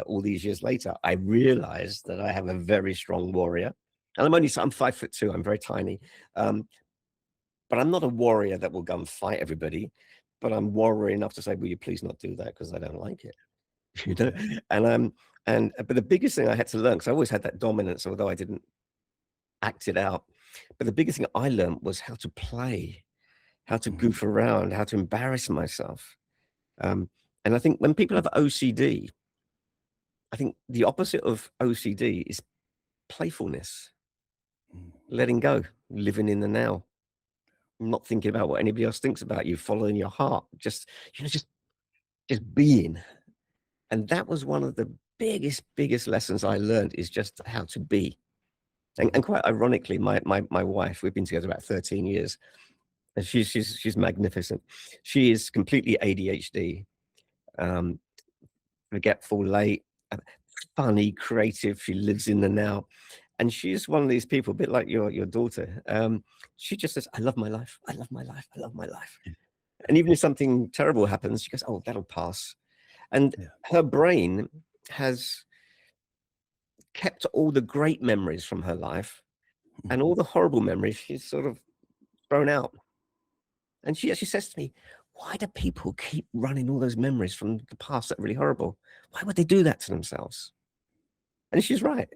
all these years later, I realized that I have a very strong warrior. And I'm 5'2", I'm very tiny. But I'm not a warrior that will go and fight everybody, but I'm warrior enough to say, will you please not do that? Because I don't like it. You know? Yeah. But the biggest thing I had to learn, because I always had that dominance, although I didn't act it out. But the biggest thing I learned was how to play, how to Mhm. goof around, how to embarrass myself. And I think when people have OCD, I think the opposite of OCD is playfulness, Mhm. letting go, living in the now, not thinking about what anybody else thinks about you, following your heart, just being. And that was one of the biggest lessons I learned, is just how to be. And Mhm. quite ironically, my wife, we've been together about 13 years, and she's magnificent. She is completely ADHD, um, forgetful, late, uh, funny, creative. She lives in the now. And she's one of these people, a bit like your daughter. She just says, I love my life. I love my life. I love my life. And even if something terrible happens, she goes, oh, that'll pass. And Yeah. her brain has kept all the great memories from her life, and Mhm. all the horrible memories she's sort of thrown out. And she actually says to me, why do people keep running all those memories from the past that are really horrible? Why would they do that to themselves? And she's right,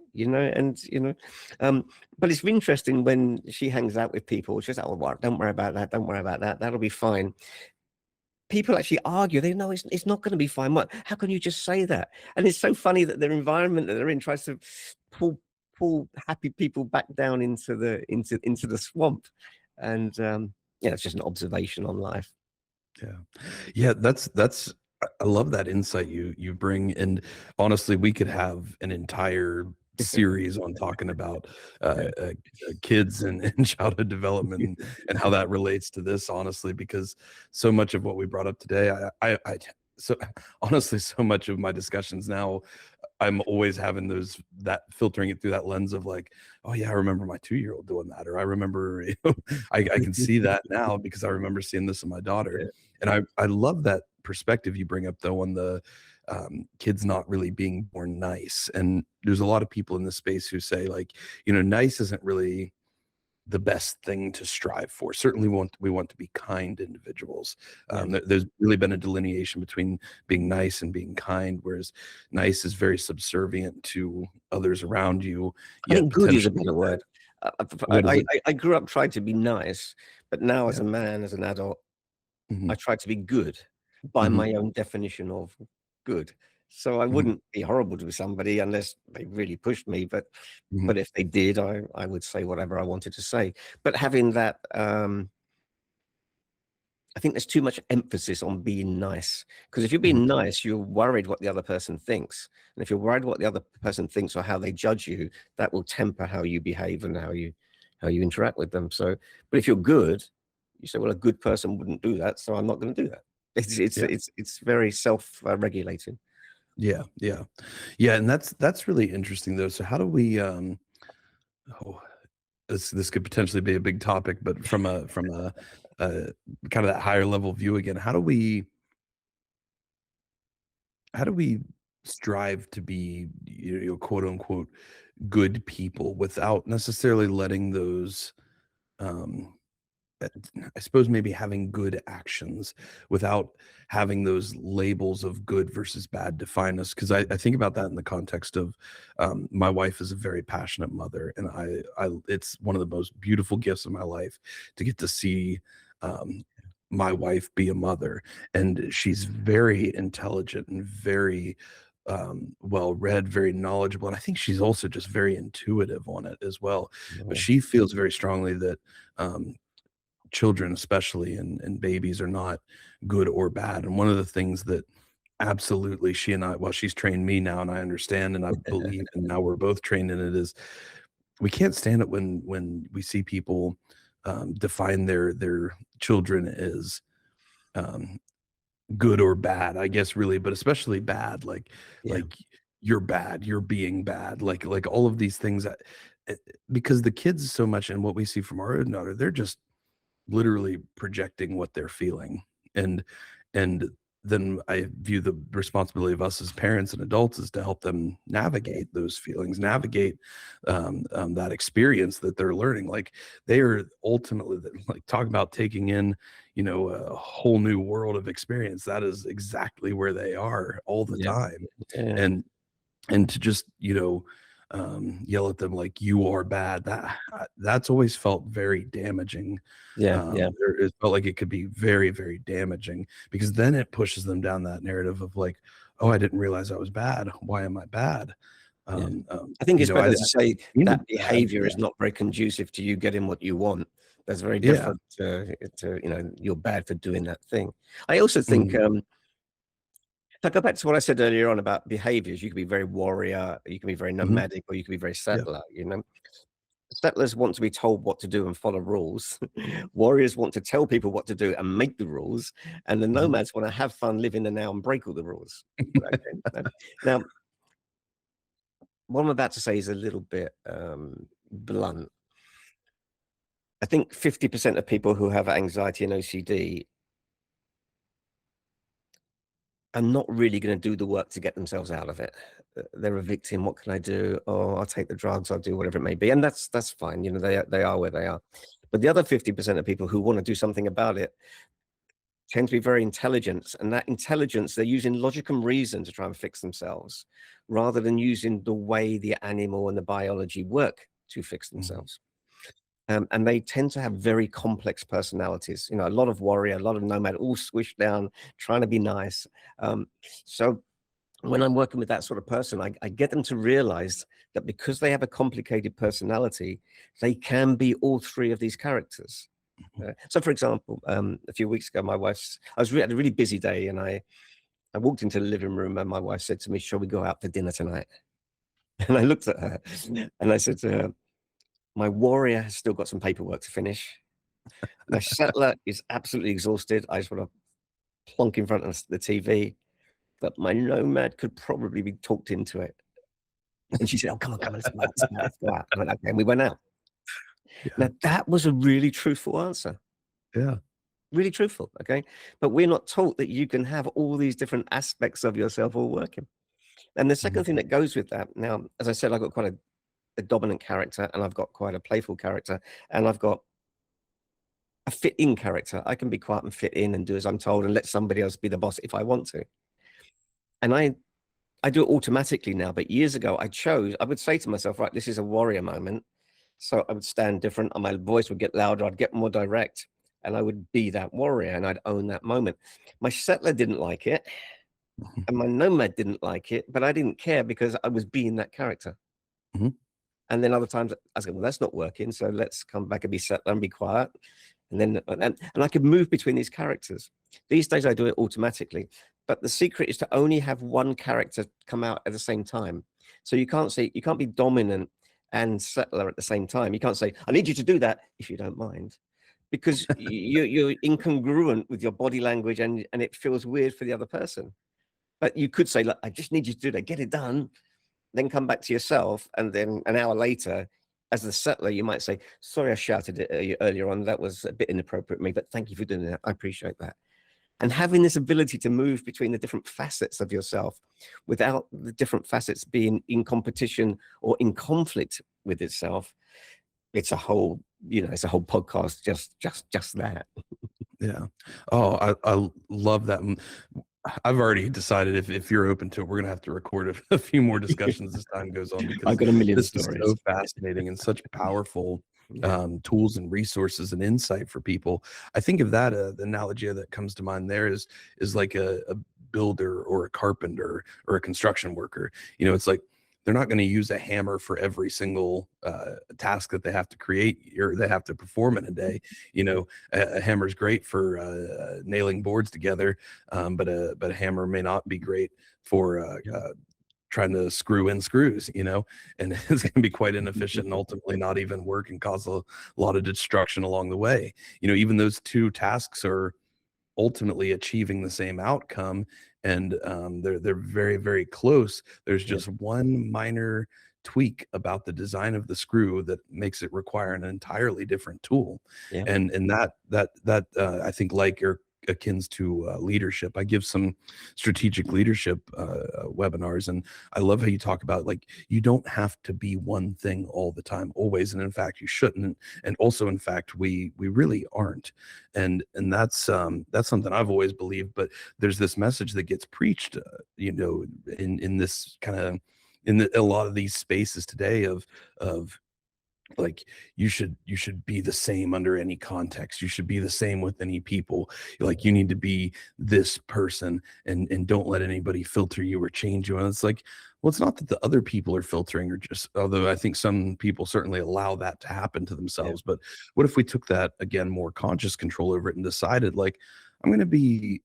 but it's interesting when she hangs out with people, she's like, oh, well, don't worry about that. Don't worry about that. That'll be fine. People actually argue. They know it's not going to be fine. What? How can you just say that? And it's so funny that their environment that they're in tries to pull happy people back down into the swamp. And yeah, it's just an observation on life. Yeah. Yeah, that's I love that insight you bring, and honestly, we could have an entire series on talking about kids and childhood development and how that relates to this, honestly, because so much of what we brought up today, I so honestly, so much of my discussions now, I'm always having that filtering it through that lens of like, oh yeah, I remember my 2-year-old doing that, or I remember, I can see that now because I remember seeing this in my daughter. Yeah. And I love that perspective you bring up though on the kids not really being born nice. And there's a lot of people in this space who say like, nice isn't really the best thing to strive for. Certainly we want to be kind individuals. Yeah. There's really been a delineation between being nice and being kind, whereas nice is very subservient to others around you, I yet think good is a potentially better bad. word. What is it? I grew up trying to be nice, but now as Yeah. a man, as an adult, Mhm. I try to be good by Mhm. my own definition of good. So I Mhm. wouldn't be horrible to somebody unless they really pushed me, Mhm. but if they did, I would say whatever I wanted to say. But having that, I think there's too much emphasis on being nice, because if you're Mhm. being nice, you're worried what the other person thinks. And if you're worried what the other person thinks or how they judge you, that will temper how you behave and how you interact with them. So, but if you're good, you say, well, a good person wouldn't do that, so I'm not going to do that. Yeah. It's very self-regulating. Yeah. Yeah. Yeah, and that's really interesting though. So how do we oh, this could potentially be a big topic, but from a uh, kind of that higher level view again, how do we strive to be, quote unquote good people without necessarily letting those um uh, I suppose maybe having good actions without having those labels of good versus bad define us. Because I think about that in the context of my wife is a very passionate mother, and it's one of the most beautiful gifts of my life to get to see um, my wife be a mother. And she's very intelligent and very well read, very knowledgeable. And I think she's also just very intuitive on it as well. But Yeah. she feels very strongly that children, especially and babies, are not good or bad. And one of the things that absolutely she and I, well, she's trained me now and I understand and I believe, and now we're both trained in it, is we can't stand it when we see people define their children as um, good or bad, I guess, really, but especially bad, Yeah. like you're bad, you're being bad, like all of these things eh, because the kids so much, and what we see from our own daughter, they're just literally projecting what they're feeling. And then I view the responsibility of us as parents and adults is to help them navigate those feelings, navigate that experience that they're learning. Like they are ultimately like talking about taking in, a whole new world of experience. That is exactly where they are all the Yeah. time. Yeah. And to just yell at them like you are bad, that's always felt very damaging. Yeah. Yeah. It felt like it could be very, very damaging, because then it pushes them down that narrative of like, oh, I didn't realize I was bad, why am I bad? Yeah. I think it's I better to say didn't mean to that be bad. behavior is not very conducive to you getting what you want. That's very Yeah. different to you're bad for doing that thing. I also think, Mhm, if I go back to what I said earlier on about behaviors, you can be very warrior, you can be very mhm, nomadic, or you can be very yeah, settler. Settlers want to be told what to do and follow rules. Warriors want to tell people what to do and make the rules. And the mhm. nomads want to have fun, live in the now, and break all the rules. Okay. Now, what I'm about to say is a little bit blunt. I think 50% of people who have anxiety and OCD are not really going to do the work to get themselves out of it. They're a victim. What can I do? Oh, I'll take the drugs. I'll do whatever it may be, and that's fine. They are where they are. But the other 50% of people who want to do something about it tend to be very intelligent, and that intelligence they're using logic and reason to try and fix themselves, rather than using the way the animal and the biology work to fix Mhm, themselves. And they tend to have very complex personalities. A lot of warrior, a lot of nomad, all squished down, trying to be nice. So when I'm working with that sort of person, I get them to realize that because they have a complicated personality, they can be all three of these characters. mhm, So, for example, a few weeks ago, had a really busy day, and I walked into the living room, and my wife said to me, "Shall we go out for dinner tonight?" And I looked at her, and I said to her, "My warrior has still got some paperwork to finish. My settler is absolutely exhausted. I just want to plonk in front of the TV. But my nomad could probably be talked into it." And she said, "Oh, come on, let's go out, let's go out, let's go out." I went, "Okay," and we went out. yeah, Now, that was a really truthful answer, yeah, really truthful, okay? But we're not taught that you can have all these different aspects of yourself all working. And the second mhm, thing that goes with that, now, as I said, I've got quite a dominant character, and I've got quite a playful character, and I've got a fit in character. I can be quiet and fit in and do as I'm told and let somebody else be the boss if I want to. And I do it automatically now, but years ago I would say to myself, right, this is a warrior moment. So I would stand different and my voice would get louder, I'd get more direct, and I would be that warrior and I'd own that moment. My settler didn't like it mhm, and my nomad didn't like it, but I didn't care because I was being that character. mhm, And then other times I was going, well, that's not working. So let's come back and be settler and be quiet. And I could move between these characters. These days I do it automatically. But the secret is to only have one character come out at the same time. So you can't be dominant and settler at the same time. You can't say, I need you to do that if you don't mind. Because you're incongruent with your body language and it feels weird for the other person. But you could say, look, I just need you to do that, get it done, then come back to yourself. And then an hour later, as the settler, you might say, sorry, I shouted it earlier on. That was a bit inappropriate of me, but thank you for doing that. I appreciate that. And having this ability to move between the different facets of yourself without the different facets being in competition or in conflict with itself, it's a whole podcast, just that. yeah. Oh, I love that. I've already decided if you're open to it, we're gonna have to record a few more discussions as time goes on, I've because got a million this is stories. so fascinating and such powerful Yeah. tools and resources and insight for people. I think of that, the analogy that comes to mind there is like a builder or a carpenter or a construction worker. You know, it's like they're not going to use a hammer for every single task that they have to create or they have to perform in a day. You know, a hammer's great for nailing boards together, but a hammer may not be great for Yeah. trying to screw in screws, you know, and it's going to be quite inefficient and ultimately not even work and cause a lot of destruction along the way. You know, even those two tasks are ultimately achieving the same outcome, and they're very very close. There's Yeah. just one minor tweak about the design of the screw that makes it require an entirely different tool, Yeah. and that I think like or akins to leadership. I give some strategic leadership webinars, and I love how you talk about like you don't have to be one thing all the time, always, and in fact you shouldn't, and also in fact we really aren't, and that's something I've always believed. But there's this message that gets preached, you know, in this kind of a lot of these spaces today of like you should be the same under any context, you should be the same with any people, like you need to be this person, and don't let anybody filter you or change you. And it's like, well, it's not that the other people are filtering, or just, although I think some people certainly allow that to happen to Yeah. themselves, but what if we took that again, more conscious control over it, and decided like I'm going to be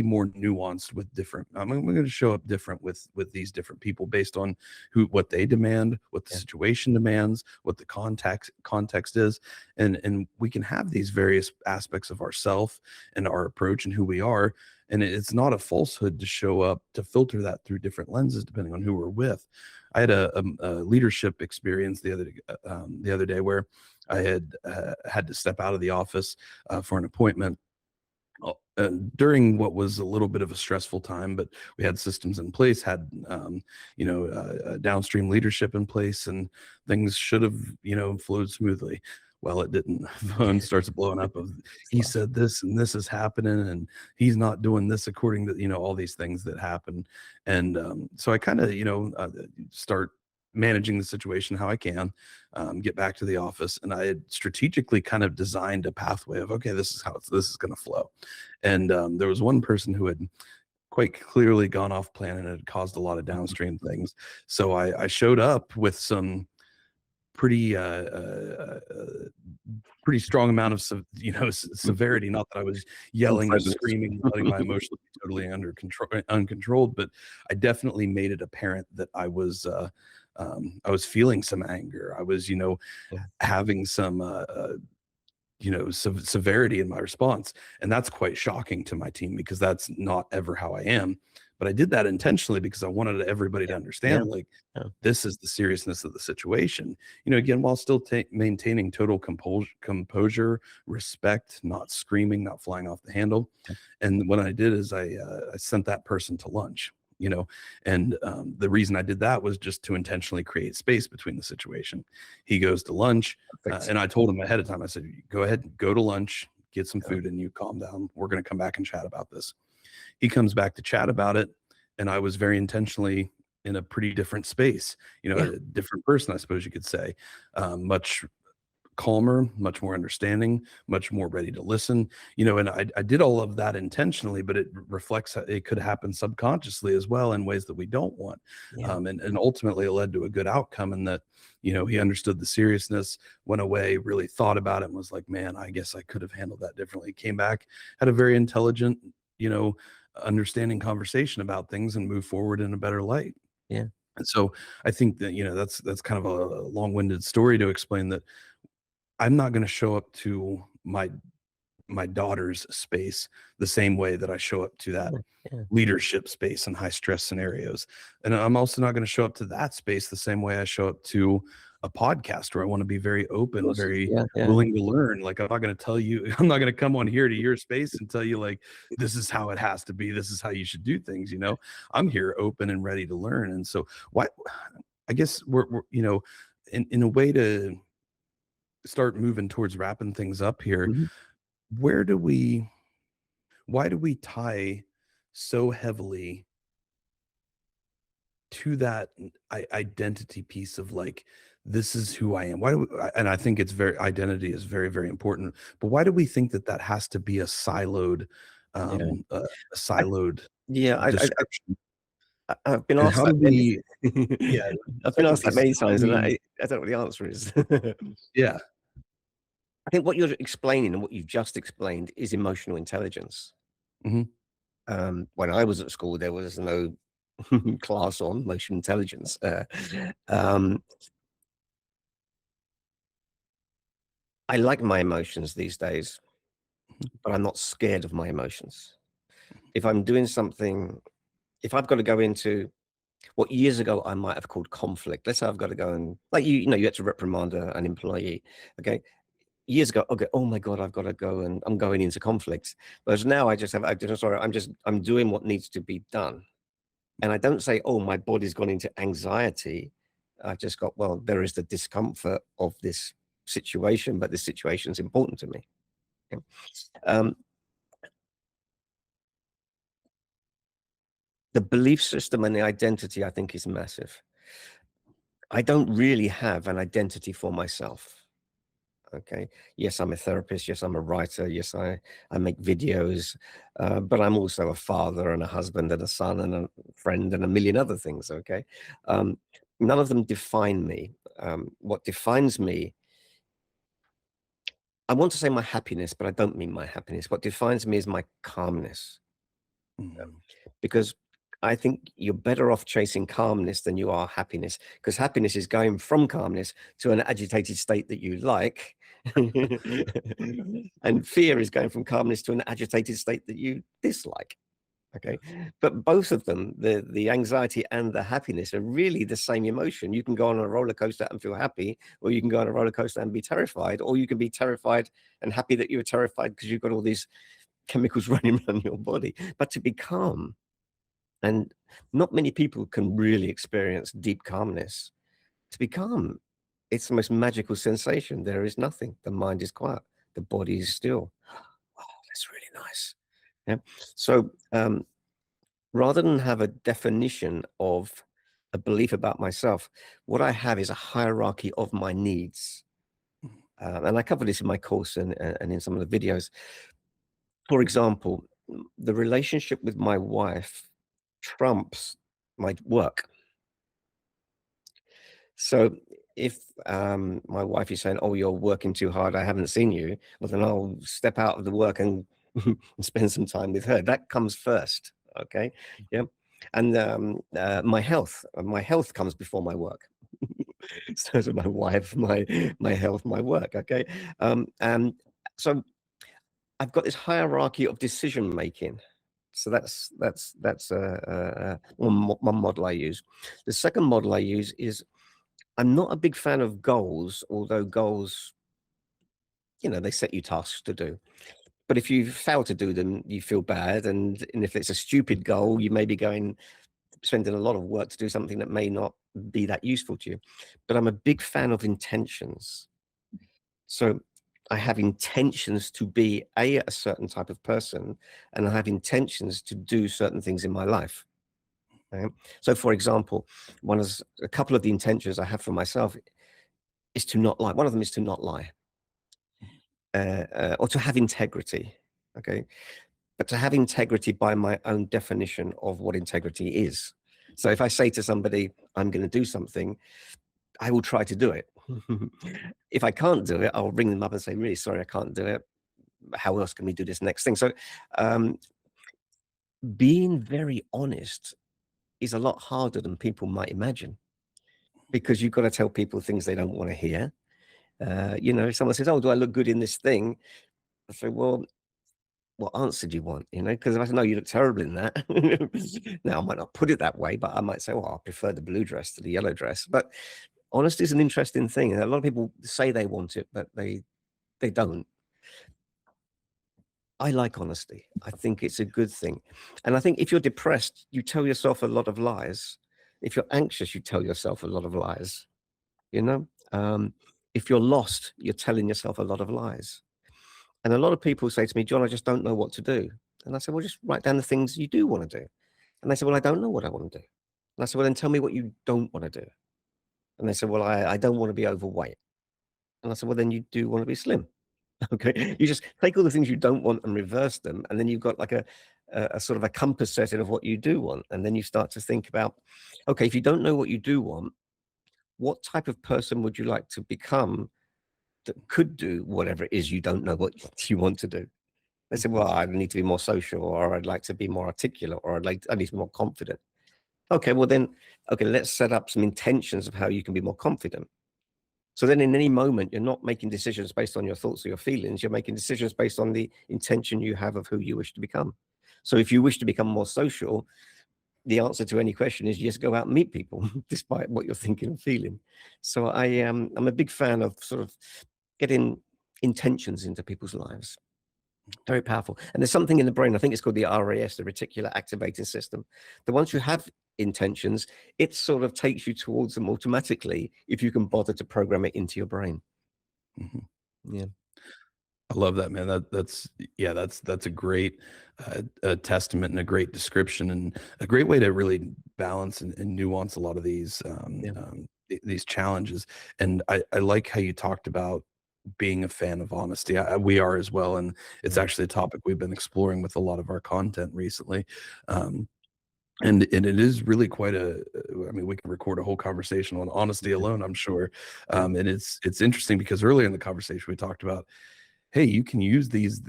more nuanced with different, I'm going to show up different with these different people based on what they demand, what the Yeah. situation demands, what the context is, and we can have these various aspects of ourself and our approach and who we are, and it's not a falsehood to show up to filter that through different lenses depending on who we're with. I had a leadership experience the other day where I had to step out of the office for an appointment during what was a little bit of a stressful time, but we had systems in place, had downstream leadership in place, and things should have flowed smoothly. Well, it didn't. The phone starts blowing up of he Stuff. said this and this is happening, and he's not doing this according to all these things that happen, and so I kind of start managing the situation how I can, get back to the office, and I had strategically kind of designed a pathway of, okay, this is how this is going to flow. And there was one person who had quite clearly gone off plan and had caused a lot of Mhm. downstream things. So I showed up with some pretty pretty strong amount of severity. Not that I was Some yelling and presence. screaming and letting my emotions be totally under control, uncontrolled, but I definitely made it apparent that I was feeling some anger. I was Yeah. having some severity in my response, and that's quite shocking to my team because that's not ever how I am. But I did that intentionally because I wanted everybody to Yeah. Yeah. understand, like, Yeah. this is the seriousness of the situation, again, while still maintaining total composure, respect, not screaming, not flying off the handle. And what I did is I sent that person to lunch, and the reason I did that was just to intentionally create space between the situation. He goes to lunch, Perfect. and I told him ahead of time, I said, go ahead, go to lunch, get some Yeah. food, and you calm down. We're going to come back and chat about this. He comes back to chat about it, and I was very intentionally in a pretty different space, Yeah. a different person, I suppose you could say, much calmer, much more understanding, much more ready to listen, and I did all of that intentionally, but it reflects it could happen subconsciously as well in ways that we don't want. Yeah. And ultimately it led to a good outcome in that, he understood the seriousness, went away, really thought about it, and was like, man, I guess I could have handled that differently. Came back, had a very intelligent, you know, understanding conversation about things and move forward in a better light. Yeah. And so I think that, that's kind of a long-winded story to explain that I'm not gonna show up to my daughter's space the same way that I show up to that Yeah. Yeah. leadership space in high stress scenarios. And I'm also not gonna show up to that space the same way I show up to a podcast where I wanna be very Of open, course. very Yeah. Yeah. willing to learn. Like, I'm not gonna tell you I'm not gonna come on here to your space and tell you, like, "This is how it has to be. This is how you should do things," you know? I'm here open and ready to learn. And so why I guess we're in a way to start moving towards wrapping things up here, Mhm. where do we why do we tie so heavily to that identity piece of like this is who I am. Why do and I think it's very identity is very, very important. But why do we think that that has to be Yeah. a I, siloed yeah, description? I've been And asked how do that many. we yeah, I've been second asked that piece is many how do times, and we I don't know what the answer is. yeah. I think what you're explaining and what you've just explained is emotional intelligence. Mhm. When I was at school, there was no class on emotional intelligence. Um, I like my emotions these days, but I'm not scared of my emotions. If I'm doing something, if I've got to go into what years ago I might have called conflict. Let's say I've got to go and, like, you know, you had to reprimand an employee. Okay. Years ago, okay, oh my God, I've got to go and I'm going into conflict. Whereas now I just have, sorry, I'm doing what needs to be done. And I don't say, oh, my body's gone into anxiety. I've just got, well, there is the discomfort of this situation, but this situation is important to me. Okay. Um, the belief system and the identity, I think, is massive. I don't really have an identity for myself. Okay. Yes, I'm a therapist. Yes, I'm a writer. Yes, I make videos, but I'm also a father and a husband and a son and a friend and a million other things. Okay. None of them define me. What defines me, I want to say my happiness, but I don't mean my happiness. What defines me is my calmness. Mhm. Because I think you're better off chasing calmness than you are happiness, because happiness is going from calmness to an agitated state that you like. And fear is going from calmness to an agitated state that you dislike. Okay. But both of them, the anxiety and the happiness, are really the same emotion. You can go on a roller coaster and feel happy, or you can go on a roller coaster and be terrified, or you can be terrified and happy that you were terrified because you've got all these chemicals running around your body. But to be calm, and not many people can really experience deep calmness. To be calm, it's the most magical sensation. There is nothing. The mind is quiet. The body is still. Oh, that's really nice. Yeah. So rather than have a definition of a belief about myself, what I have is a hierarchy of my needs. And I cover this in my course and in some of the videos. For example, the relationship with my wife trumps my work. So if my wife is saying, "Oh, you're working too hard. I haven't seen you," well, then I'll step out of the work and, and spend some time with her. That comes first. Okay. Yeah. And my health comes before my work. So my wife, my health, my work. Okay. And so I've got this hierarchy of decision making. So that's one model I use. The second model I use is, I'm not a big fan of goals, although goals, you know, they set you tasks to do. But if you fail to do them, you feel bad. And if it's a stupid goal, you may be spending a lot of work to do something that may not be that useful to you. But I'm a big fan of intentions. So I have intentions to be a certain type of person, and I have intentions to do certain things in my life. Okay? So, for example, a couple of the intentions I have for myself is to not lie. One of them is to not lie, or to have integrity. Okay. But to have integrity by my own definition of what integrity is. So if I say to somebody, I'm going to do something, I will try to do it. If I can't do it, I'll ring them up and say, really sorry, I can't do it. How else can we do this next thing? So um, being very honest is a lot harder than people might imagine, because you've got to tell people things they don't want to hear. You know, if someone says, oh, do I look good in this thing? I say, well, what answer do you want? You know, because if I say, no, you look terrible in that. Now, I might not put it that way, but I might say, well, I prefer the blue dress to the yellow dress. But honesty is an interesting thing. And a lot of people say they want it, but they don't. I like honesty. I think it's a good thing. And I think if you're depressed, you tell yourself a lot of lies. If you're anxious, you tell yourself a lot of lies. You know, if you're lost, you're telling yourself a lot of lies. And a lot of people say to me, John, I just don't know what to do. And I said, well, just write down the things you do want to do. And they said, well, I don't know what I want to do. And I said, well, then tell me what you don't want to do. And they said, well, I don't want to be overweight. And I said, well, then you do want to be slim. Okay. You just take all the things you don't want and reverse them. And then you've got like a sort of a compass setting of what you do want. And then you start to think about, okay, if you don't know what you do want, what type of person would you like to become that could do whatever it is you don't know what you want to do? They said, well, I need to be more social, or I'd like to be more articulate, or I need to be more confident. Okay, well then, okay, let's set up some intentions of how you can be more confident. So then in any moment, you're not making decisions based on your thoughts or your feelings. You're making decisions based on the intention you have of who you wish to become. So if you wish to become more social, the answer to any question is just go out and meet people, despite what you're thinking and feeling. So I'm a big fan of sort of getting intentions into people's lives. Very powerful. And there's something in the brain, I think it's called the RAS, the reticular activating system, that once you have intentions, it sort of takes you towards them automatically if you can bother to program it into your brain. Mhm. Yeah. I love that, man. That's yeah, that's a great a testament and a great description and a great way to really balance and nuance a lot of Yeah. these challenges. And I like how you talked about being a fan of honesty. We are as well, and it's Yeah. actually a topic we've been exploring with a lot of our content recently. And it is really quite I mean, we can record a whole conversation on honesty alone, I'm sure. Yeah. And it's interesting because earlier in the conversation we talked about, hey, you can use these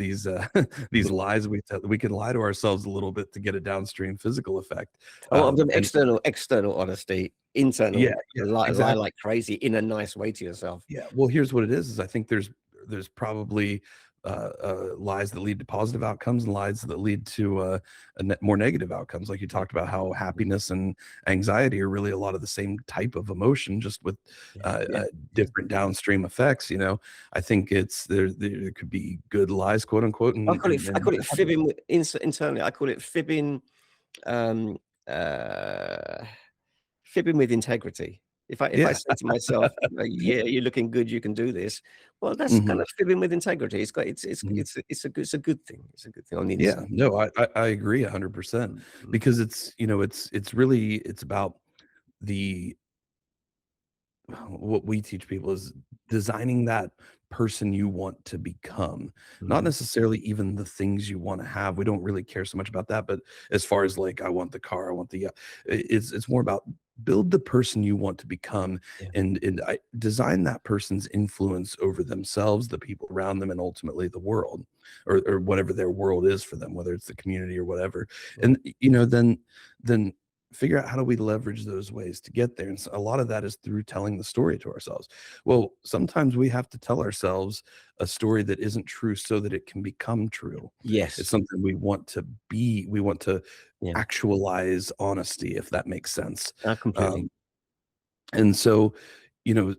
lies we tell. We can lie to ourselves a little bit to get a downstream physical effect. Oh, I'm doing And external honesty, internal yeah, yeah, lie exactly. like crazy in a nice way to yourself. Yeah. Well, here's what it is I think there's probably lies that lead to positive outcomes and lies that lead to more negative outcomes. Like you Yeah. talked about how happiness and anxiety are really a lot of the same type of emotion, just with Yeah. Yeah. Yeah. different downstream effects. I think there could be good lies, quote unquote, I and call it fibbing internally. I call it fibbing, um, uh, fibbing with integrity. If I yeah. say to myself, "Yeah, you're looking good, you can do this," well, that's kind Mhm. of fibbing with integrity. It's got Mhm. it's a good thing. It's a good thing on the Yeah, inside. no, I agree 100% Mm, mm, because it's really it's about the what we teach people is designing that person you want to become, not mhm. necessarily even the things you want to have. We don't really care so much about that, but as far as like I want the car, I want it's more about build the person you want to become Yeah, and I design that person's influence over themselves, the people around them, and ultimately the world, or whatever their world is for them, whether it's the community or whatever. right. And then figure out how do we leverage those ways to get there. And so a lot of that is through telling the story to ourselves. Well, sometimes we have to tell ourselves a story that isn't true so that it can become true. It's Yes. something we want to be. We want to Yeah, actualize honesty, if that makes sense. completely. Um, and so, you know,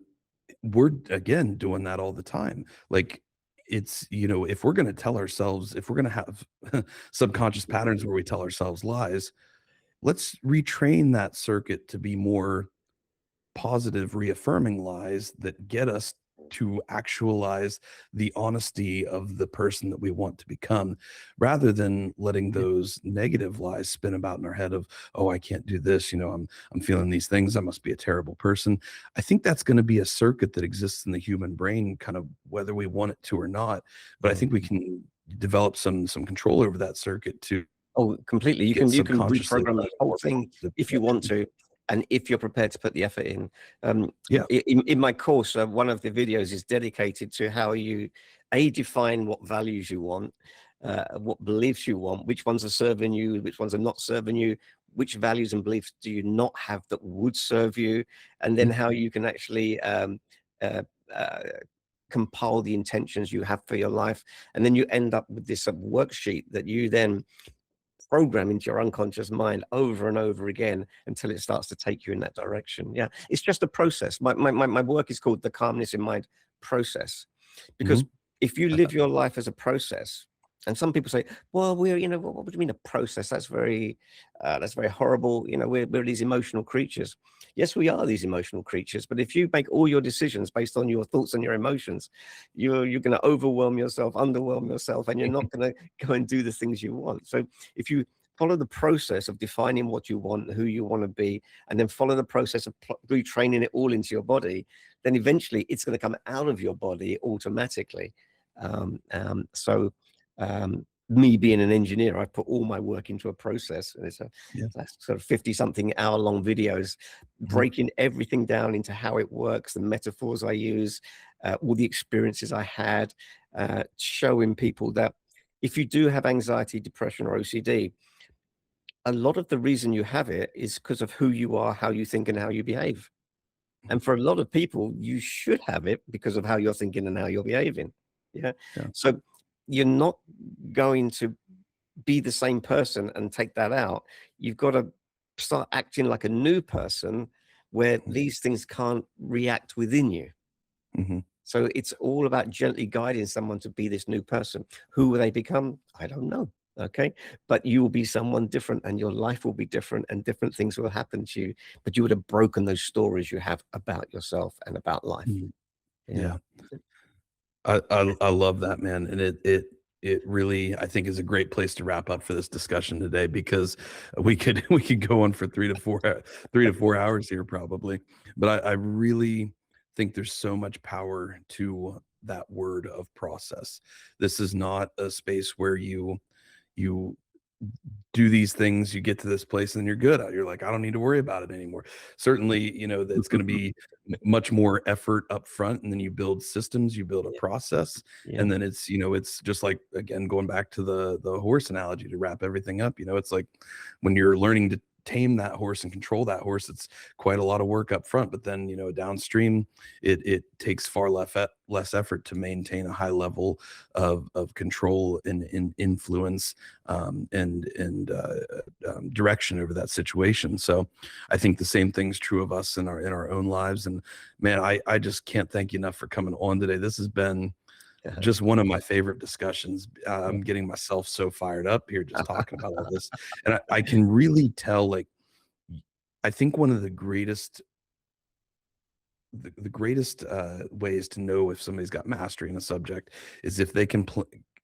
we're again doing that all the time. Like if we're going to tell ourselves, if we're going to have subconscious patterns where we tell ourselves lies, let's retrain that circuit to be more positive, reaffirming lies that get us to actualize the honesty of the person that we want to become, rather than letting Yeah. those negative lies spin about in our head of, oh, I can't do this, I'm feeling these things, I must be a terrible person. I think that's going to be a circuit that exists in the human brain, kind of whether we want it to or not. But I Yeah. think we can develop some control over that circuit to Oh, completely. get You can subconsciously reprogram the whole more thing positive if you want direction. to, and if you're prepared to put the effort in. Yeah. In my course, one of the videos is dedicated to how you define what values you want, what beliefs you want, which ones are serving you, which ones are not serving you, which values and beliefs do you not have that would serve you, and then Mhm. how you can actually uh, uh, compile the intentions you have for your life, and then you end up with this worksheet that you then program into your unconscious mind over and over again until it starts to take you in that direction. Yeah, it's just a process. My work is called the Calmness in Mind process, because Mhm. if you live your life as a process, and some people say, well, we're, what do you mean a process? That's very horrible. We're these emotional creatures. Yes, we are these emotional creatures, but if you make all your decisions based on your thoughts and your emotions, you're going to overwhelm yourself, underwhelm yourself, and you're not going to go and do the things you want. So if you follow the process of defining what you want, who you want to be, and then follow the process of retraining it all into your body, then eventually it's going to come out of your body automatically. So me being an engineer, I put all my work into a process, and it's Yeah. that's sort of 50-something hour-long videos, breaking everything down into how it works, the metaphors I use, all the experiences I had, showing people that if you do have anxiety, depression, or OCD, a lot of the reason you have it is because of who you are, how you think, and how you behave. And for a lot of people, you should have it because of how you're thinking and how you're behaving. Yeah. Yeah. So you're not going to be the same person and take that out. You've got to start acting like a new person where these things can't react within you. Mm-hmm. So it's all about gently guiding someone to be this new person. Who will they become? I don't know. Okay. But you will be someone different, and your life will be different, and different things will happen to you. But you would have broken those stories you have about yourself and about life. Mhm. Yeah. Yeah. I love that, man. And it really, I think, is a great place to wrap up for this discussion today, because we could we could go on for 3 to 4 hours here probably. But I really think there's so much power to that word of process. This is not a space where you do these things, you get to this place and you're good. You're like, I don't need to worry about it anymore. Certainly, that's going to be much more effort up front, and then you build systems, you build a Yeah. process, Yeah. and then it's just like, again, going back to the horse analogy to wrap everything up. It's like when you're learning to tame that horse and control that horse, it's quite a lot of work up front, but then downstream it takes far less effort to maintain a high level of control and influence, and direction over that situation. So I think the same thing's true of us in our own lives. And man, I just can't thank you enough for coming on today. This has been just one of my favorite discussions. I'm getting myself so fired up here just talking about all this. And I can really tell, like, I think one of the greatest ways to know if somebody's got mastery in a subject is if they can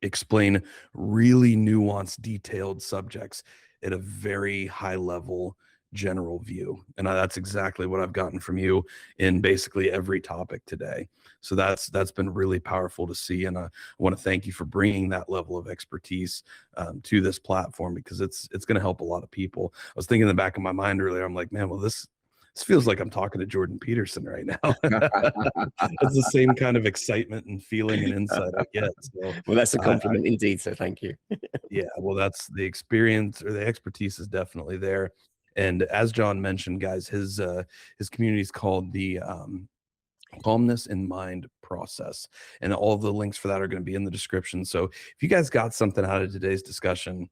explain really nuanced, detailed subjects at a very high level general view. And that's exactly what I've gotten from you in basically every topic today. So that's been really powerful to see. And I want to thank you for bringing that level of expertise to this platform, because it's going to help a lot of people. I was thinking in the back of my mind earlier, I'm like, man, well, this feels like I'm talking to Jordan Peterson right now. It's the same kind of excitement and feeling and insight I get. So, Well, that's a compliment indeed. So thank you. yeah, well, that's the experience, or the expertise is definitely there. And as John mentioned, guys, his community is called the Calmness in Mind Process, and all the links for that are going to be in the description. So if you guys got something out of today's discussion,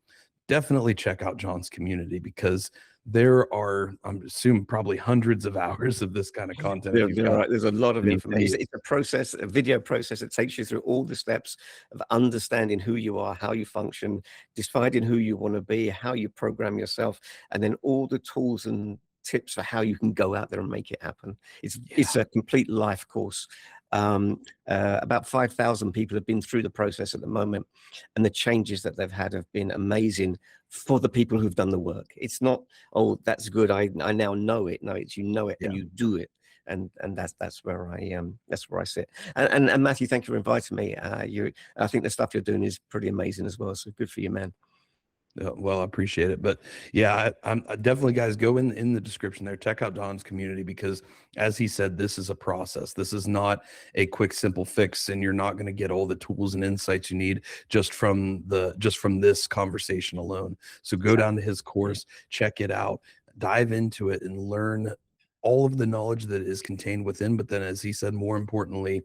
definitely check out John's community, because there are, I'm assuming, probably hundreds of hours of this kind of content. There's a lot of information. Videos. It's a process, a video process that takes you through all the steps of understanding who you are, how you function, deciding who you want to be, how you program yourself, and then all the tools and tips for how you can go out there and make it happen. It's a complete life course. About 5,000 people have been through the process at the moment, and the changes that they've had have been amazing for the people who've done the work. It's not, oh, that's good, I now know it. No, it's, you know it and you do it. And that's where I sit. And Matthew, thank you for inviting me. I think the stuff you're doing is pretty amazing as well. So good for you, man. Well, I appreciate it. But yeah, I'm definitely, guys, go in the description there, check out Don's community, because as he said, this is a process. This is not a quick, simple fix, and you're not going to get all the tools and insights you need just from this conversation alone. So go down to his course, check it out, dive into it, and learn all of the knowledge that is contained within. But then, as he said, more importantly,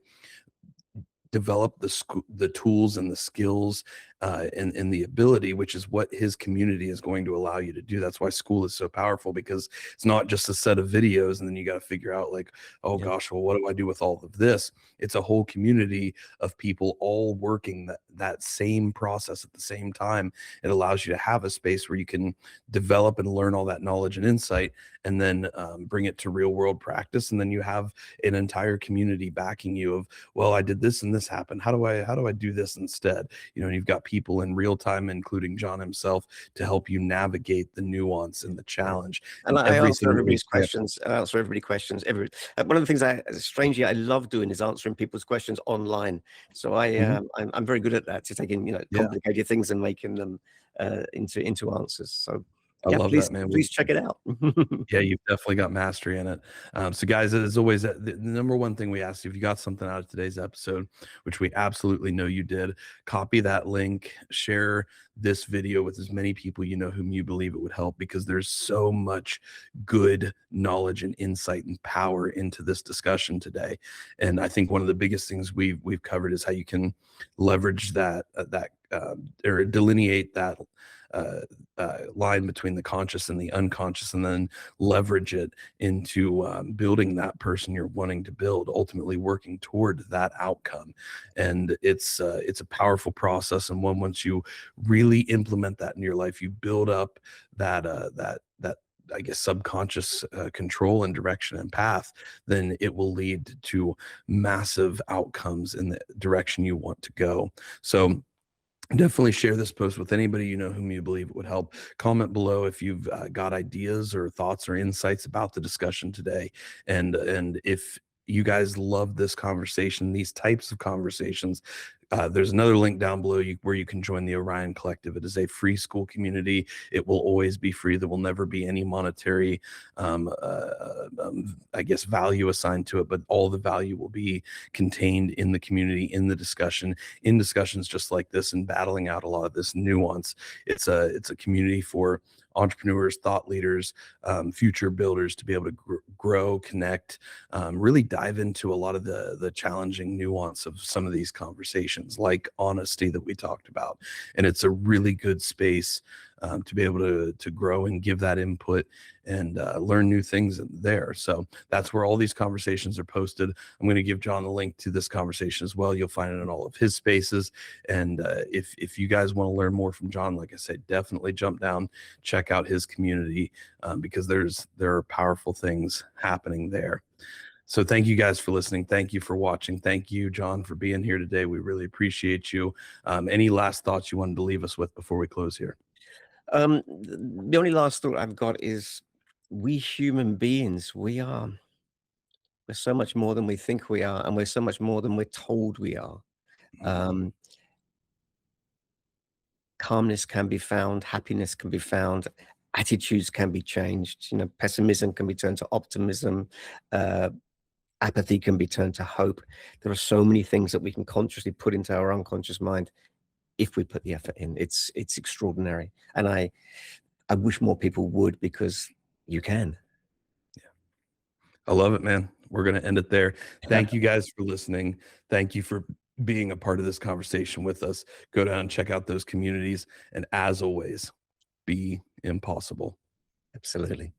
develop the tools and the skills and the ability, which is what his community is going to allow you to do. That's why school is so powerful, because it's not just a set of videos and then you got to figure out, like, oh gosh, well, what do I do with all of this? It's a whole community of people all working that same process at the same time. It allows you to have a space where you can develop and learn all that knowledge and insight, and then bring it to real world practice. And then you have an entire community backing you of, well, I did this and this happened. How do I do this instead? And you've got people people in real time, including John himself, to help you navigate the nuance and the challenge. And And I answer everything that we everybody's questions. I answer everybody's questions. One of the things strangely, I love doing is answering people's questions online. So Mhm. I'm very good at that, to taking, Yeah, complicated things and making them into answers. So I yeah, love that, man. please check it out. Yeah, you've definitely got mastery in it. So, guys, as always, the number one thing we ask you, if you got something out of today's episode, which we absolutely know you did, copy that link, share this video with as many people you know whom you believe it would help, because there's so much good knowledge and insight and power into this discussion today. And I think one of the biggest things we've covered is how you can leverage or delineate that line between the conscious and the unconscious, and then leverage it into building that person you're wanting to build, ultimately working toward that outcome. And it's a powerful process, and one, once you really implement that in your life, you build up that I guess subconscious control and direction and path, then it will lead to massive outcomes in the direction you want to go. So definitely share this post with anybody you know whom you believe it would help. Comment below if you've got ideas or thoughts or insights about the discussion today. And if you guys love this conversation, these types of conversations, there's another link down below where you can join the Orion Collective. It is a free school community. It will always be free. There will never be any monetary, I guess, value assigned to it, but all the value will be contained in the community, in the discussion, in discussions just like this, and battling out a lot of this nuance. It's a community for entrepreneurs, thought leaders, future builders, to be able to grow, connect, really dive into a lot of the challenging nuance of some of these conversations, like honesty that we talked about. And it's a really good space to be able to grow and give that input and learn new things there. So that's where all these conversations are posted. I'm going to give John the link to this conversation as well. You'll find it in all of his spaces. And if you guys want to learn more from John, like I said, definitely jump down, check out his community, because there are powerful things happening there. So thank you guys for listening. Thank you for watching. Thank you, John, for being here today. We really appreciate you. Any last thoughts you wanted to leave us with before we close here? The only last thought I've got is, we human beings, we're so much more than we think we are, and we're so much more than we're told we are. Mhm. Um, Calmness can be found, happiness can be found, attitudes can be changed. Pessimism can be turned to optimism. Uh, Apathy can be turned to hope. There are so many things that we can consciously put into our unconscious mind if we put the effort in. It's extraordinary, and I wish more people would, because you can. I love it, man. We're going to end it there. Thank you guys for listening. Thank you for being a part of this conversation with us. Go down and check out those communities. And as always, be impossible. Absolutely.